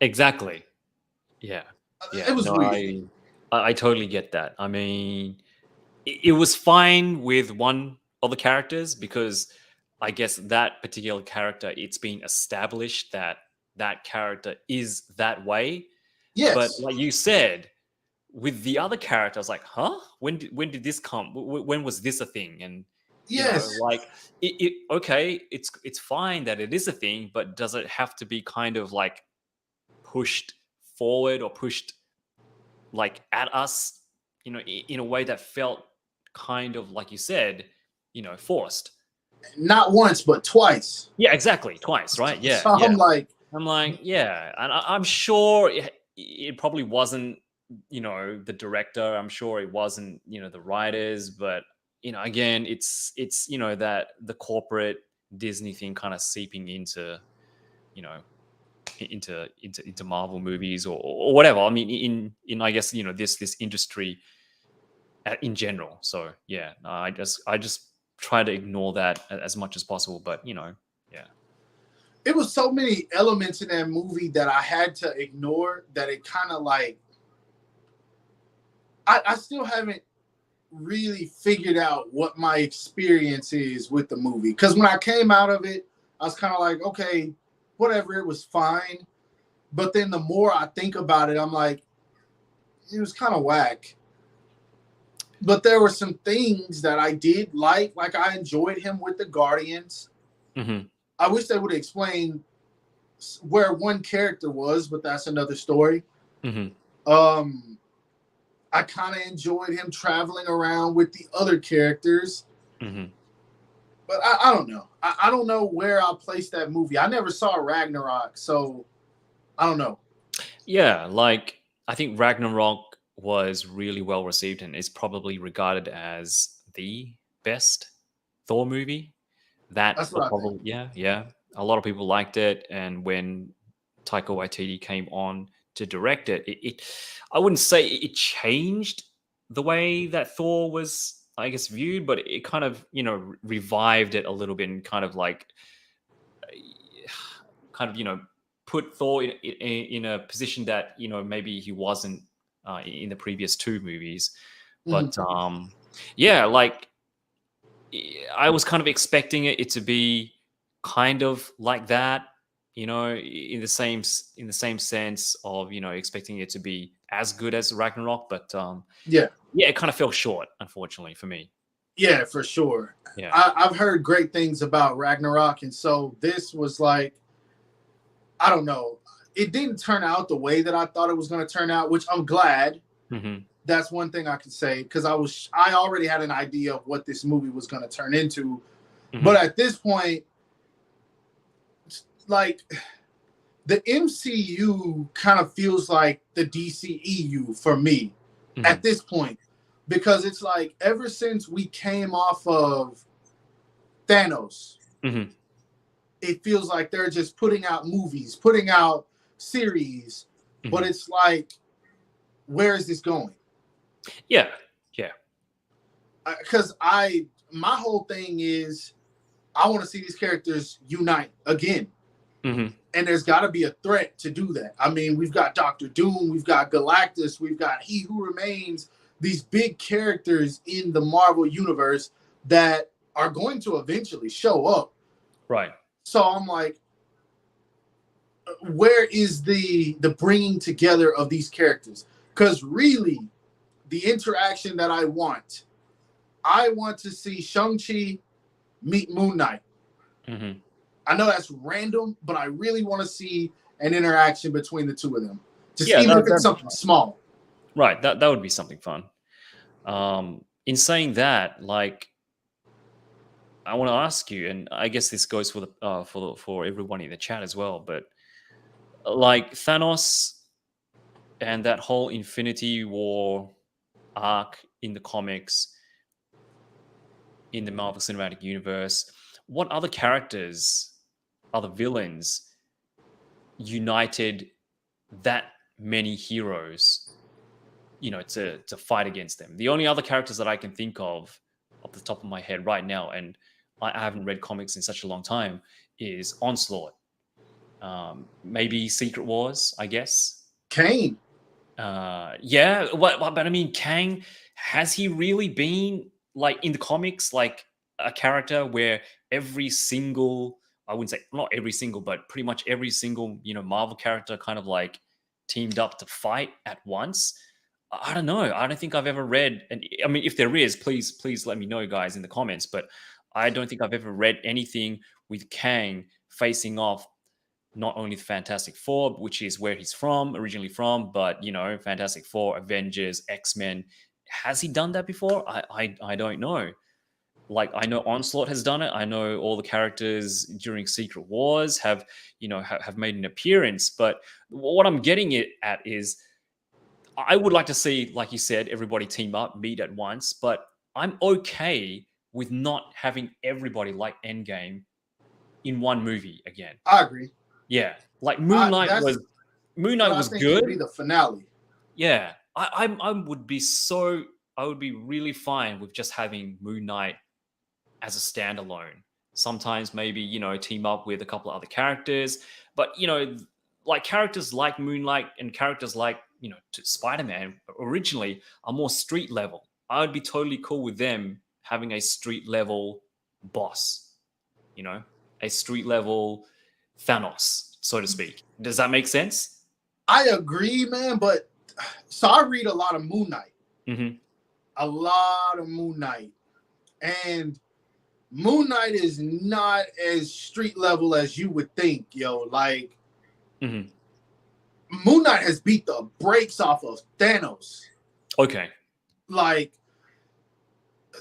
Exactly. Yeah. It was weird. I totally get that. I mean, it was fine with one of the characters because I guess that particular character, it's been established that that character is that way. Yes. But like you said, with the other character, I was like, huh? When did this come? When was this a thing? And yes, you know, like okay, it's fine that it is a thing, but does it have to be kind of like pushed forward or pushed like at us, you know, in a way that felt kind of like you said, you know, forced. Not once, but twice. Yeah, exactly, twice, right? Yeah. So yeah. I'm like, yeah, and I'm sure it probably wasn't, you know, the director. I'm sure it wasn't, you know, the writers, but you know, again, it's you know that the corporate Disney thing kind of seeping into, you know, into Marvel movies or whatever. I mean, in I guess, you know, this industry in general. So yeah, I just try to ignore that as much as possible. But you know, yeah, it was so many elements in that movie that I had to ignore that it kind of like I still haven't really figured out what my experience is with the movie. Because when I came out of it, I was kind of like, okay, whatever, it was fine. But then the more I think about it, I'm like, it was kind of whack. But there were some things that I did like I enjoyed him with the Guardians. I wish they would explain where one character was, but that's another story. I kind of enjoyed him traveling around with the other characters. But I don't know. I don't know where I'll place that movie. I never saw Ragnarok, so I don't know. Yeah, like I think Ragnarok was really well received and is probably regarded as the best Thor movie. That's what I think. Yeah. A lot of people liked it, and when Taika Waititi came on to direct it, I wouldn't say it changed the way that Thor was, I guess, viewed, but it kind of, you know, revived it a little bit and kind of like, you know, put Thor in a position that, you know, maybe he wasn't in the previous two movies. But yeah, like I was kind of expecting it to be kind of like that, you know, in the same sense of, you know, expecting it to be as good as Ragnarok, but yeah, it kind of fell short, unfortunately, for me. Yeah, for sure. Yeah, I've heard great things about Ragnarok, and so this was like, I don't know. It didn't turn out the way that I thought it was going to turn out, which I'm glad. That's one thing I can say, because I already had an idea of what this movie was going to turn into. But at this point, like, the MCU kind of feels like the DCEU for me at this point, because it's like ever since we came off of Thanos, it feels like they're just putting out movies, putting out series, but it's like, where is this going? Yeah. Because my whole thing is, I want to see these characters unite again. And there's got to be a threat to do that. I mean, we've got Doctor Doom, we've got Galactus, we've got He Who Remains, these big characters in the Marvel universe that are going to eventually show up. Right. So I'm like, where is the bringing together of these characters? Because really, the interaction that I want to see Shang-Chi meet Moon Knight. I know that's random, but I really want to see an interaction between the two of them. Just even if it's something small. Right. That would be something fun. In saying that, like, I want to ask you, and I guess this goes for everyone in the chat as well, but like Thanos and that whole Infinity War arc in the comics, in the Marvel Cinematic Universe, what other characters, other villains united that many heroes, to fight against them? The only other characters that I can think of off the top of my head right now, and I haven't read comics in such a long time, is Onslaught. Maybe Secret Wars, I guess. Kane. Yeah, but I mean, Kang, has he really been, like, in the comics, like a character where every single, I wouldn't say not every single, but pretty much every single, Marvel character kind of like teamed up to fight at once? I don't know. I don't think I've ever read, and I mean, if there is, please let me know, guys, in the comments, but I don't think I've ever read anything with Kang facing off not only the Fantastic Four, which is where he's originally from, but, Fantastic Four, Avengers, X-Men. Has he done that before? I don't know. Like, I know Onslaught has done it. I know all the characters during Secret Wars have made an appearance. But what I'm getting at is, I would like to see, like you said, everybody team up, meet at once. But I'm okay with not having everybody, like Endgame, in one movie again. I agree. Yeah, like Moon Knight was good. Be the finale. Yeah, I would be really fine with just having Moon Knight as a standalone. Sometimes maybe, team up with a couple of other characters, but like characters like Moon Knight and characters like, Spider-Man originally are more street level. I would be totally cool with them having a street level boss, a street level Thanos, so to speak. Does that make sense? I agree, man, but so I read a lot of Moon Knight. A lot of Moon Knight. And Moon Knight is not as street level as you would think, yo. Like, Moon Knight has beat the brakes off of Thanos. Okay. Like,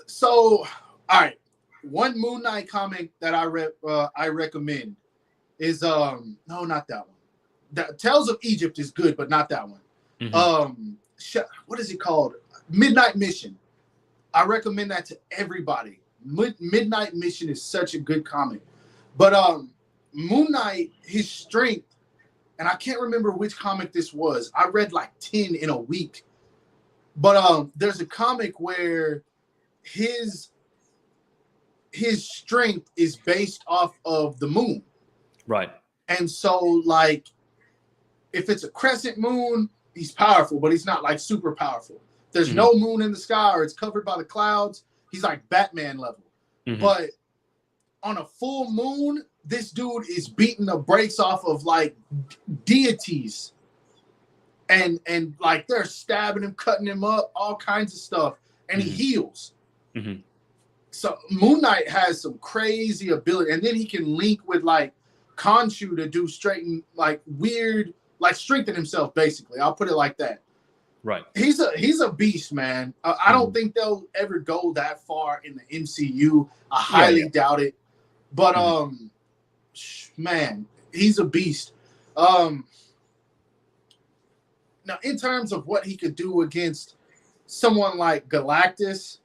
so, all right. One Moon Knight comic that I recommend is no, not that one. Tales of Egypt is good, but not that one. What is it called? Midnight Mission. I recommend that to everybody. Midnight Mission is such a good comic. But Moon Knight, his strength, and I can't remember which comic this was. I read like 10 in a week. But there's a comic where his strength is based off of the moon. Right. And so, like, if it's a crescent moon, he's powerful, but he's not like super powerful. There's no moon in the sky or it's covered by the clouds, he's like Batman level. But on a full moon, this dude is beating the brakes off of like deities. And like they're stabbing him, cutting him up, all kinds of stuff. And he heals. So Moon Knight has some crazy ability. And then he can link with like Khonshu to do weird, like strengthen himself. Basically, I'll put it like that. Right. He's a beast, man. I don't think they'll ever go that far in the MCU. I highly doubt it. But man, he's a beast. Now, in terms of what he could do against someone like Galactus,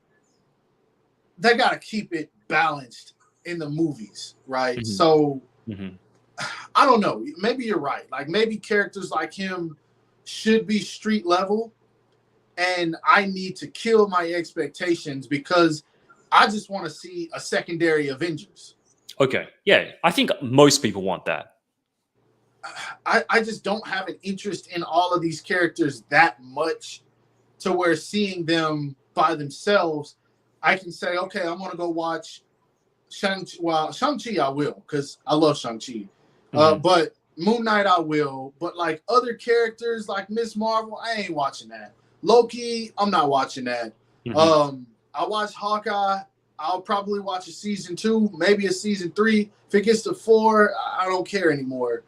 they got to keep it balanced in the movies, right? So I don't know. Maybe you're right. Like maybe characters like him should be street level, and I need to kill my expectations because I just want to see a secondary Avengers. Okay. Yeah, I think most people want that. I just don't have an interest in all of these characters that much to where seeing them by themselves, I can say, okay, I'm going to go watch Shang-Chi. Well, Shang-Chi I will because I love Shang-Chi. But Moon Knight I will. But like other characters like Miss Marvel, I ain't watching that. Loki, I'm not watching that. I watch Hawkeye. I'll probably watch a season 2, maybe a season 3. If it gets to 4, I don't care anymore.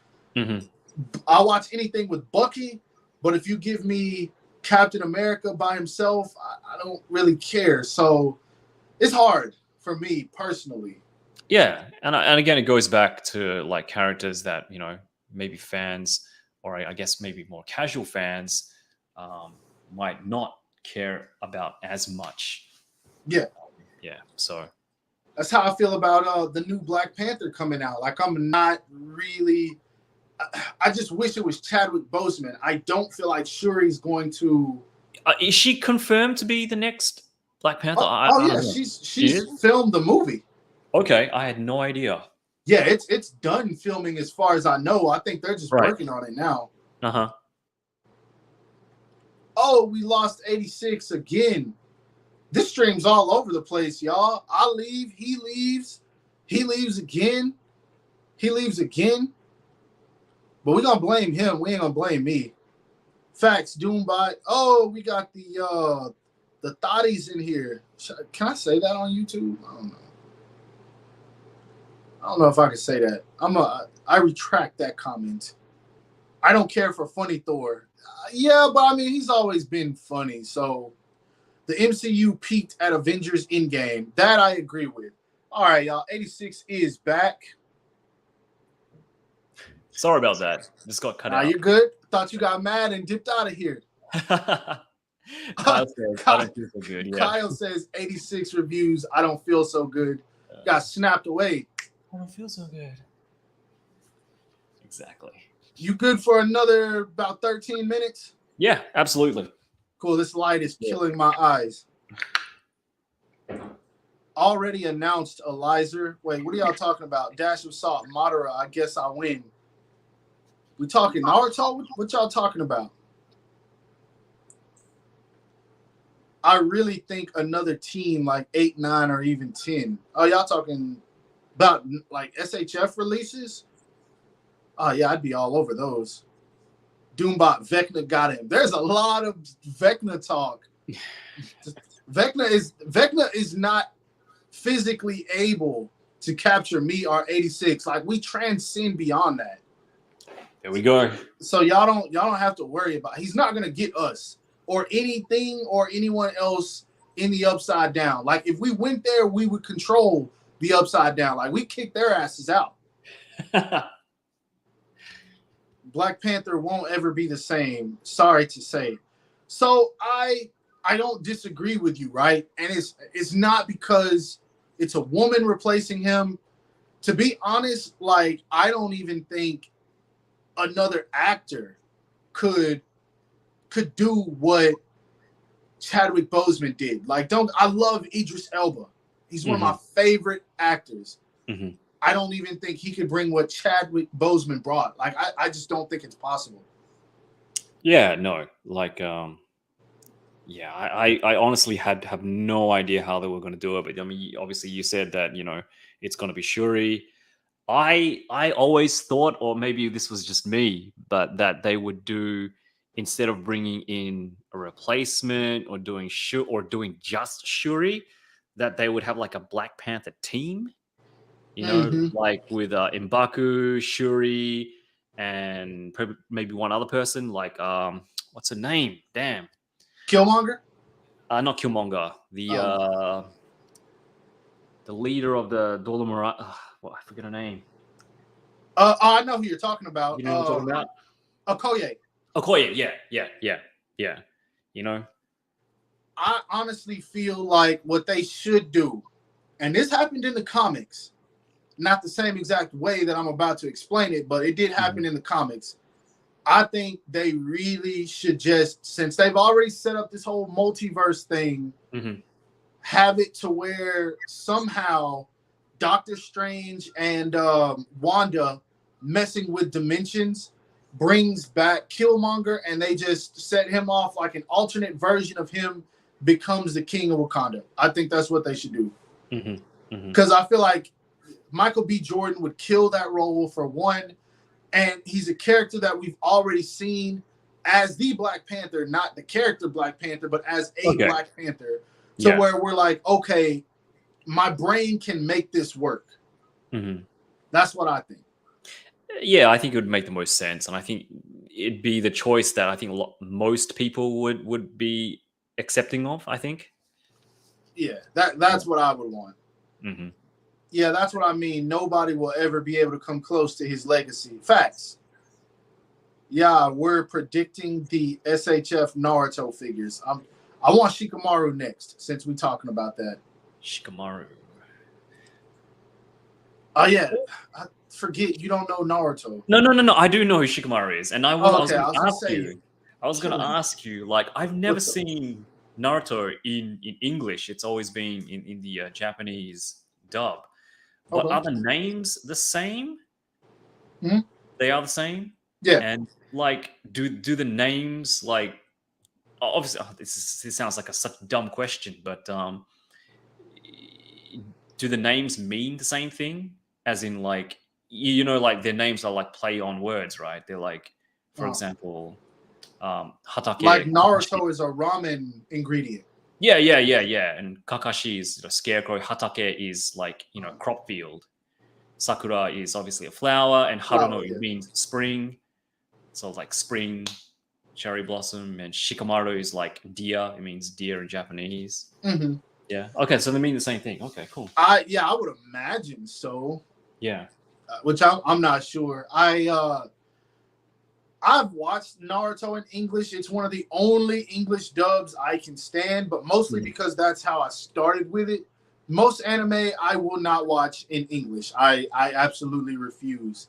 I'll watch anything with Bucky, but if you give me Captain America by himself, I don't really care. So it's hard for me personally. Yeah, and again, it goes back to like characters that maybe fans, or I guess maybe more casual fans, might not care about as much. Yeah. So that's how I feel about the new Black Panther coming out. Like I'm not really. I just wish it was Chadwick Boseman. I don't feel like Shuri's going to. Is she confirmed to be the next Black Panther? Yeah, she's filmed the movie. Okay, I had no idea. Yeah, it's done filming as far as I know. I think they're just working on it now. Oh, we lost 86 again. This stream's all over the place, y'all. I leave, he leaves again. He leaves again. But we're gonna blame him. We ain't gonna blame me. Facts, Doombot. Oh, we got the thotties in here. Can I say that on YouTube? I don't know if I can say that. I retract that comment. I don't care for Funny Thor. Yeah, but I mean he's always been funny. So the MCU peaked at Avengers Endgame. That I agree with. All right, y'all. 86 is back. Sorry about that. This got cut out. You're good. Thought you got mad and dipped out of here. Kyle says, I don't feel so good. Yeah. Kyle says 86 reviews. I don't feel so good. Got snapped away. I don't feel so good. Exactly. You good for another about 13 minutes? Yeah, absolutely. Cool. This light is killing my eyes. Already announced Eliza. Wait, what are y'all talking about? Dash of salt, Madara. I guess I win. We talking Naruto? What y'all talking about? I really think another team like 8, 9, or even 10. Oh, y'all talking about like SHF releases? Oh, yeah, I'd be all over those. Doombot, Vecna got him. There's a lot of Vecna talk. Vecna is not physically able to capture me or 86. Like we transcend beyond that. There we go. So y'all don't have to worry about. He's not gonna get us or anything or anyone else in the Upside Down. Like if we went there, we would control the Upside Down. Like we kick their asses out. Black Panther won't ever be the same. Sorry to say. So I don't disagree with you, right? And it's not because it's a woman replacing him. To be honest, like I don't even think another actor could do what Chadwick Boseman did. Like, I love Idris Elba. He's one of my favorite actors. I don't even think he could bring what Chadwick Boseman brought. Like, I just don't think it's possible. Yeah, no. Like, yeah, I honestly have no idea how they were going to do it. But I mean, obviously you said that, it's going to be Shuri. I always thought, or maybe this was just me, but that they would do, instead of bringing in a replacement or doing just Shuri, that they would have like a Black Panther team. You know, Mm-hmm. like with M'Baku, Shuri, and maybe one other person. Like what's her name? Damn, Killmonger. not Killmonger. The leader of the Dolomara. Well, I forget her name. I know who you're talking about. You know what I'm talking about? Okoye. Okoye, yeah. You know? I honestly feel like what they should do, and this happened in the comics, not the same exact way that I'm about to explain it, but it did happen in the comics. I think they really should just, since they've already set up this whole multiverse thing, have it to where somehow Doctor Strange and Wanda messing with dimensions brings back Killmonger, and they just set him off like an alternate version of him becomes the king of Wakanda. I think that's what they should do. Because I feel like Michael B. Jordan would kill that role for one, and he's a character that we've already seen as the Black Panther, not the character Black Panther, but as a Black Panther. So where we're like, okay, my brain can make this work. That's what I think. Yeah, I think it would make the most sense, and I think it'd be the choice that I think most people would be accepting of. I think. Yeah, that's what I would want. Yeah, that's what I mean. Nobody will ever be able to come close to his legacy. Facts. Yeah, we're predicting the SHF Naruto figures. I want Shikamaru next, since we're talking about that. Shikamaru. Oh yeah, I forget you don't know Naruto. No. I do know who Shikamaru is, and I was Okay, going to ask you. Like, I've never seen Naruto in English. It's always been in the Japanese dub. But are the names the same? They are the same. Yeah. And like, do the names, like, obviously this sounds like such a dumb question, but do the names mean the same thing? As in, like, you know, like their names are like play on words, right? They're like, for example, Hatake. Like Naruto is a ramen ingredient. Yeah. And Kakashi is scarecrow. Hatake is like, crop field. Sakura is obviously a flower, and Haruno means spring. So it's like spring, cherry blossom, and Shikamaru is like deer. It means deer in Japanese. Yeah. Okay, so they mean the same thing. Okay, cool. I would imagine so. Yeah. Which I'm not sure. I've watched Naruto in English. It's one of the only English dubs I can stand, but mostly because that's how I started with it. Most anime I will not watch in English. I absolutely refuse.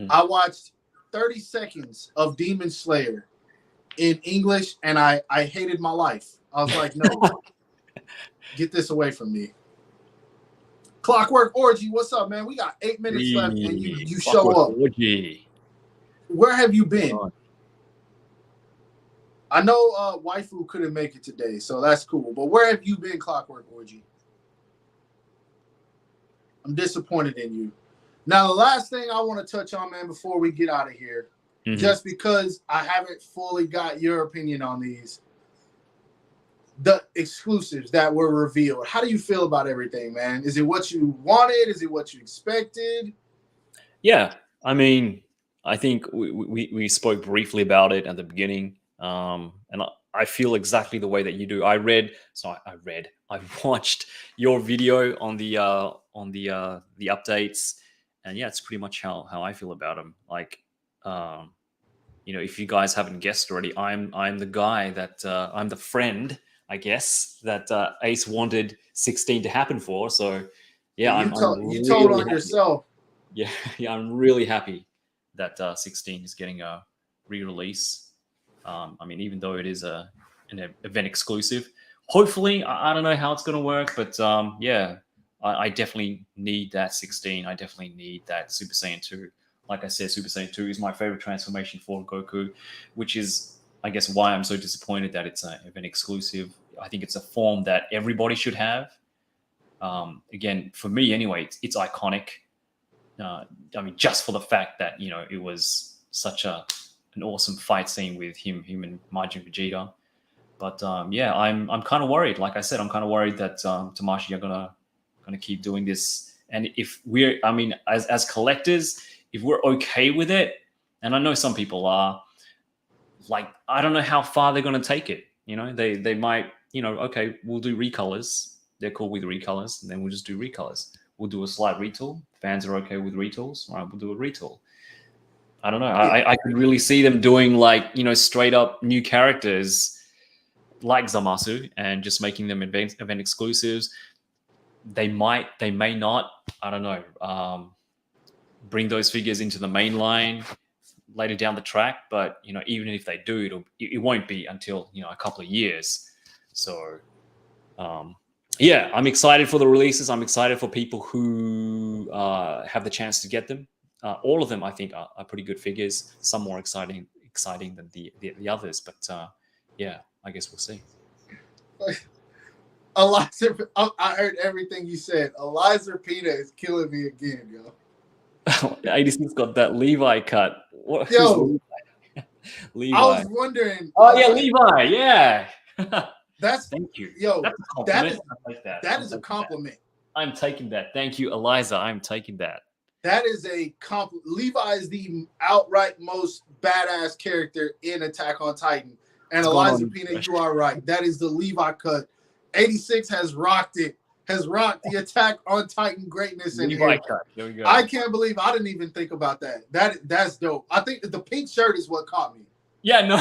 I watched 30 seconds of Demon Slayer in English, and I hated my life. I was like, no, get this away from me. Clockwork Orgy, what's up, man? We got 8 minutes left, and you show up. Orgy. Where have you been? I know Waifu couldn't make it today, so that's cool. But where have you been, Clockwork Orgy? I'm disappointed in you. Now, the last thing I want to touch on, man, before we get out of here, just because I haven't fully got your opinion on these, the exclusives that were revealed. How do you feel about everything, man? Is it what you wanted? Is it what you expected? Yeah, I mean, I think we spoke briefly about it at the beginning, and I feel exactly the way that you do. I watched your video on the updates, and yeah, it's pretty much how I feel about them. Like, if you guys haven't guessed already, I'm the guy that I'm the friend, I guess, that Ace wanted 16 to happen for. So yeah, you told on yourself. Yeah, I'm really happy that 16 is getting a re-release. I mean, even though it is an event exclusive, hopefully, I don't know how it's going to work, but yeah, I definitely need that 16. I definitely need that Super Saiyan 2. Like I said, Super Saiyan 2 is my favorite transformation for Goku, which is, I guess, why I'm so disappointed that it's an event exclusive. I think it's a form that everybody should have. Again, for me anyway, it's iconic. I mean, just for the fact that, it was such an awesome fight scene with him and Majin Vegeta. But yeah, I'm kind of worried. Like I said, I'm kind of worried that Tamashii are gonna keep doing this And if we're, I mean, as collectors, if we're okay with it, and I know some people are, like, I don't know how far they're going to take it. You know, they might, you know, okay, we'll do recolors. They're cool with recolors, and then we'll just do recolors. We'll do a slight retool. Fans are okay with retools. All right, we'll do a retool. I don't know. I could really see them doing, like, you know, straight up new characters like Zamasu and just making them event exclusives. They may not. I don't know. Bring those figures into the main line later down the track, but you know, even if they do, it won't be until, you know, a couple of years. So yeah, I'm excited for the releases. I'm excited for people who have the chance to get them. All of them, I think, are pretty good figures. Some more exciting than the others, but yeah, I guess we'll see. Eliza, I heard everything you said. Eliza Pina is killing me again, yo. 86 got that Levi cut. What? Yo, Levi. I was wondering. Oh yeah, Levi. Yeah. That's thank you. Yo, that's a compliment. I like that. That is a compliment. I'm taking that. Thank you, Eliza. I'm taking that. That is a compliment. Levi is the outright most badass character in Attack on Titan. And Eliza Pina, you are right. That is the Levi cut. 86 has rocked it. Has rocked the Attack on Titan greatness in Levi here. cut. There we go. I can't believe I didn't even think about that. That's dope. I think the pink shirt is what caught me. Yeah, no.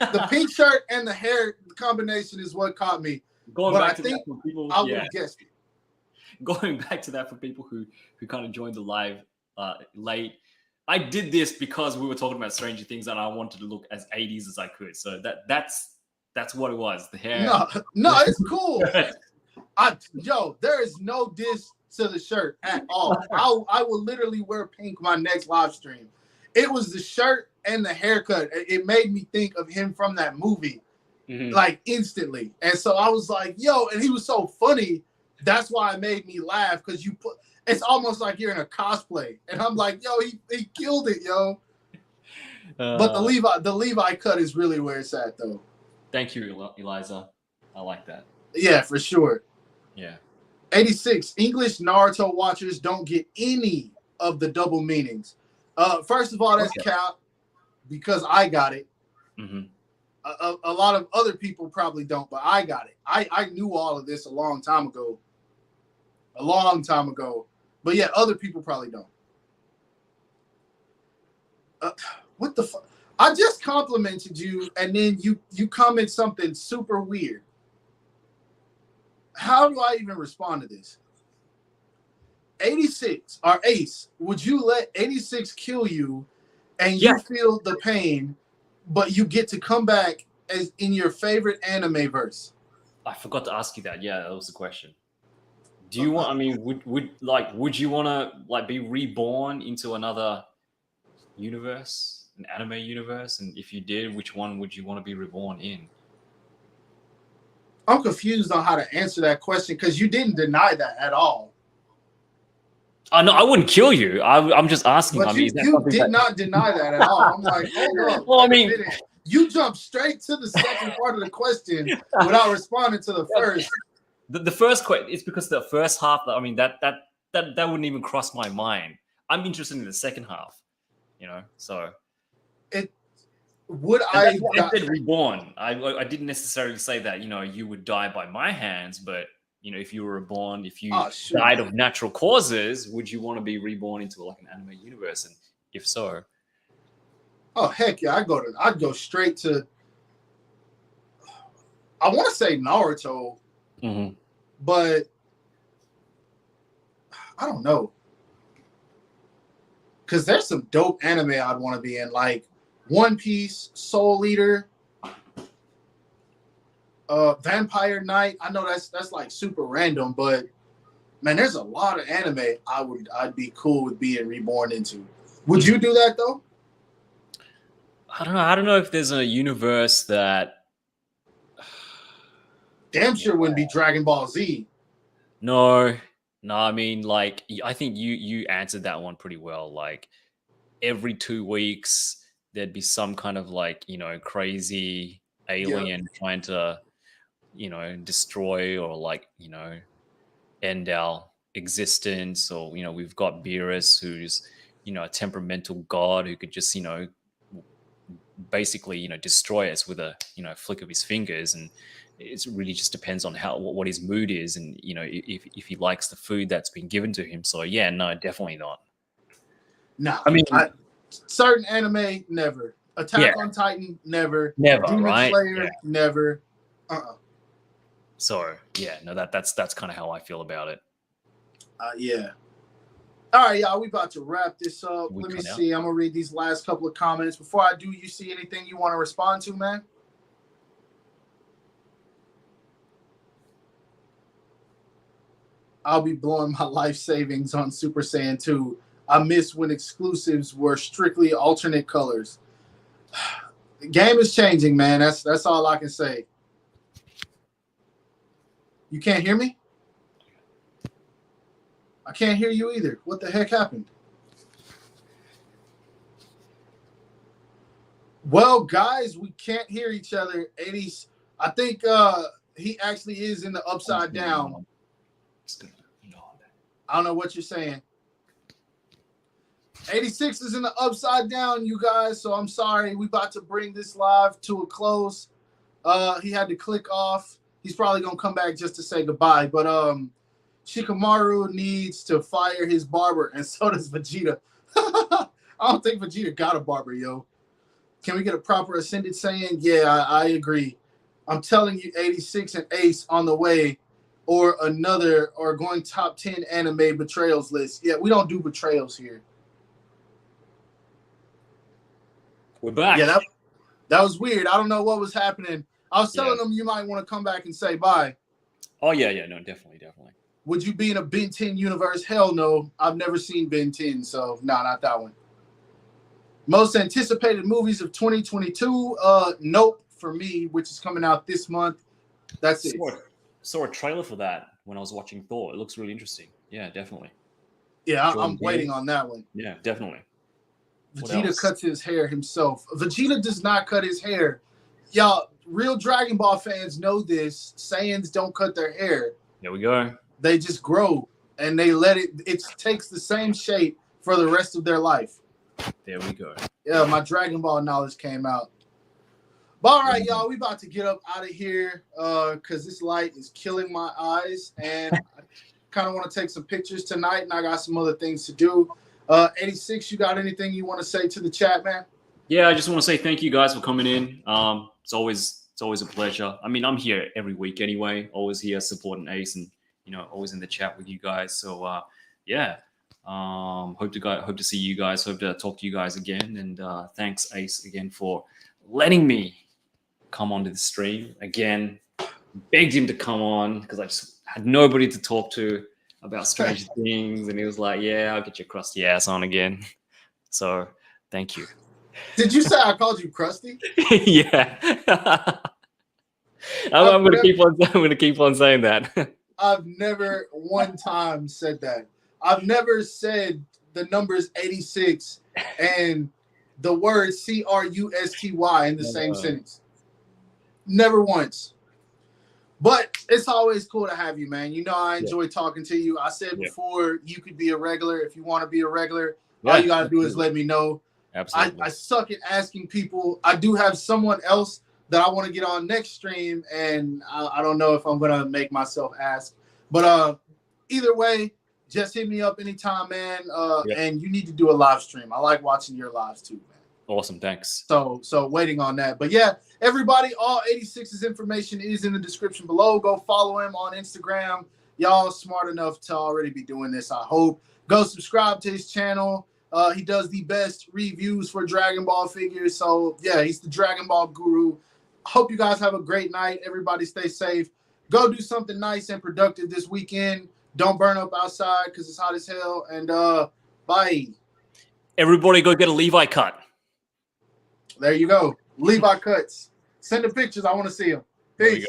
The pink shirt and the hair combination is what caught me. Going back to that for people, I would have guessed it. Going back to that for people who kind of joined the live late, I did this because we were talking about Stranger Things and I wanted to look as 80s as I could. So that's what it was. The hair. No, it's cool. There is no diss to the shirt at all. I will literally wear pink my next live stream. It was the shirt and the haircut. It made me think of him from that movie, like instantly. And so I was like, yo, and he was so funny. That's why it made me laugh, because it's almost like you're in a cosplay. And I'm like, yo, he killed it, yo. But the Levi cut is really where it's at, though. Thank you, Eliza. I like that. Yeah, for sure. Yeah. 86, English Naruto watchers don't get any of the double meanings. First of all, that's cap, because I got it. Mm-hmm. A lot of other people probably don't, but I got it. I knew all of this a long time ago. But yeah, other people probably don't. What the fuck? I just complimented you, and then you comment something super weird. How do I even respond to this? 86 or Ace, would you let 86 kill you and you feel the pain, but you get to come back as in your favorite anime verse? I forgot to ask you that. Yeah, that was the question. Do you want, I mean, would you want to like be reborn into another universe, an anime universe? And if you did, which one would you want to be reborn in? I'm confused on how to answer that question, because you didn't deny that at all. No, I wouldn't kill you. I'm just asking. But you did not deny that at all. I'm like, hold on. Well, I mean, you jumped straight to the second part of the question without responding to the first. The first question is because the first half. I mean, that wouldn't even cross my mind. I'm interested in the second half. You know, so I said reborn. I didn't necessarily say that, you know, you would die by my hands, but you know, if you were reborn, if you died of natural causes, would you want to be reborn into like an anime universe? And if so, oh heck yeah, I'd go straight to. I want to say Naruto, but I don't know, because there's some dope anime I'd want to be in, like One Piece, Soul Eater, Vampire Knight. I know that's like super random, but man, there's a lot of anime I'd be cool with being reborn into. Would you do that though? I don't know if there's a universe that damn sure wouldn't be Dragon Ball Z. No, I mean, like, I think you answered that one pretty well. Like, every 2 weeks there'd be some kind of like, you know, crazy alien trying to, you know, destroy or like, you know, end our existence, or we've got Beerus, who's a temperamental god who could just basically destroy us with a flick of his fingers. And it really just depends on what his mood is, and if he likes the food that's been given to him. So yeah, no, definitely not. No, I mean, certain anime, never. Attack on Titan, never. Demon right? Slayer, never. So yeah, no, that's kind of how I feel about it. Yeah. All right, y'all, we about to wrap this up. Let me see. I'm gonna read these last couple of comments. Before I do, you see anything you want to respond to, man? I'll be blowing my life savings on Super Saiyan 2. I miss when exclusives were strictly alternate colors. The game is changing, man. That's all I can say. You can't hear me? I can't hear you either. What the heck happened? Well, guys, we can't hear each other. 80s. I think he actually is in the upside down. I don't know what you're saying. 86 is in the upside down, you guys. So I'm sorry. We about to bring this live to a close. He had to click off. He's probably gonna come back just to say goodbye. But Shikamaru needs to fire his barber, and so does Vegeta. I don't think Vegeta got a barber, yo. Can we get a proper Ascended Saiyan? Yeah, I agree. I'm telling you, 86 and Ace on the way, or going top 10 anime betrayals list. Yeah, we don't do betrayals here. We're back. Yeah, that was weird. I don't know what was happening. I was telling them you might want to come back and say bye. Oh, yeah, no, definitely. Would you be in a Ben 10 universe? Hell no. I've never seen Ben 10, so no, not that one. Most anticipated movies of 2022? Nope, for me, which is coming out this month. That's it. Saw a trailer for that when I was watching Thor. It looks really interesting. Yeah, definitely. Yeah, I'm waiting on that one. Yeah, definitely. Vegeta cuts his hair himself. Vegeta does not cut his hair. Y'all, real Dragon Ball fans know this. Saiyans don't cut their hair. There we go. They just grow, and they let it takes the same shape for the rest of their life. There we go. Yeah, my Dragon Ball knowledge came out. But all right, y'all, we about to get up out of here because this light is killing my eyes, and I kind of want to take some pictures tonight, and I got some other things to do. 86, you got anything you want to say to the chat, man? Yeah, I just want to say thank you guys for coming in. It's always a pleasure. I mean, I'm here every week anyway, always here supporting Ace, and always in the chat with you guys. So yeah, hope to see you guys. Hope to talk to you guys again. And thanks, Ace, again for letting me come onto the stream again. Begged him to come on because I just had nobody to talk to about Stranger Things, and he was like, "Yeah, I'll get your crusty ass on again." So thank you. Did you say I called you crusty? Yeah. I'm gonna keep on saying that. I've never one time said that. I've never said the numbers 86 and the word CRUSTY in the same sentence. Never once. But it's always cool to have you, man. I enjoy talking to you. I said before, you could be a regular if you want to be a regular. All you got to do is let me know. Absolutely. I suck at asking people. I do have someone else that I want to get on next stream, and I don't know if I'm going to make myself ask. But either way, just hit me up anytime, man. And you need to do a live stream. I like watching your lives too, man. Awesome, thanks. So waiting on that. But yeah, everybody, all 86's information is in the description below. Go follow him on Instagram. Y'all smart enough to already be doing this, I hope. Go subscribe to his channel. He does the best reviews for Dragon Ball figures. So yeah, he's the Dragon Ball guru. Hope you guys have a great night. Everybody stay safe. Go do something nice and productive this weekend. Don't burn up outside because it's hot as hell. And bye. Everybody go get a Levi cut. There you go. Levi cuts. Send the pictures. I want to see them. Peace.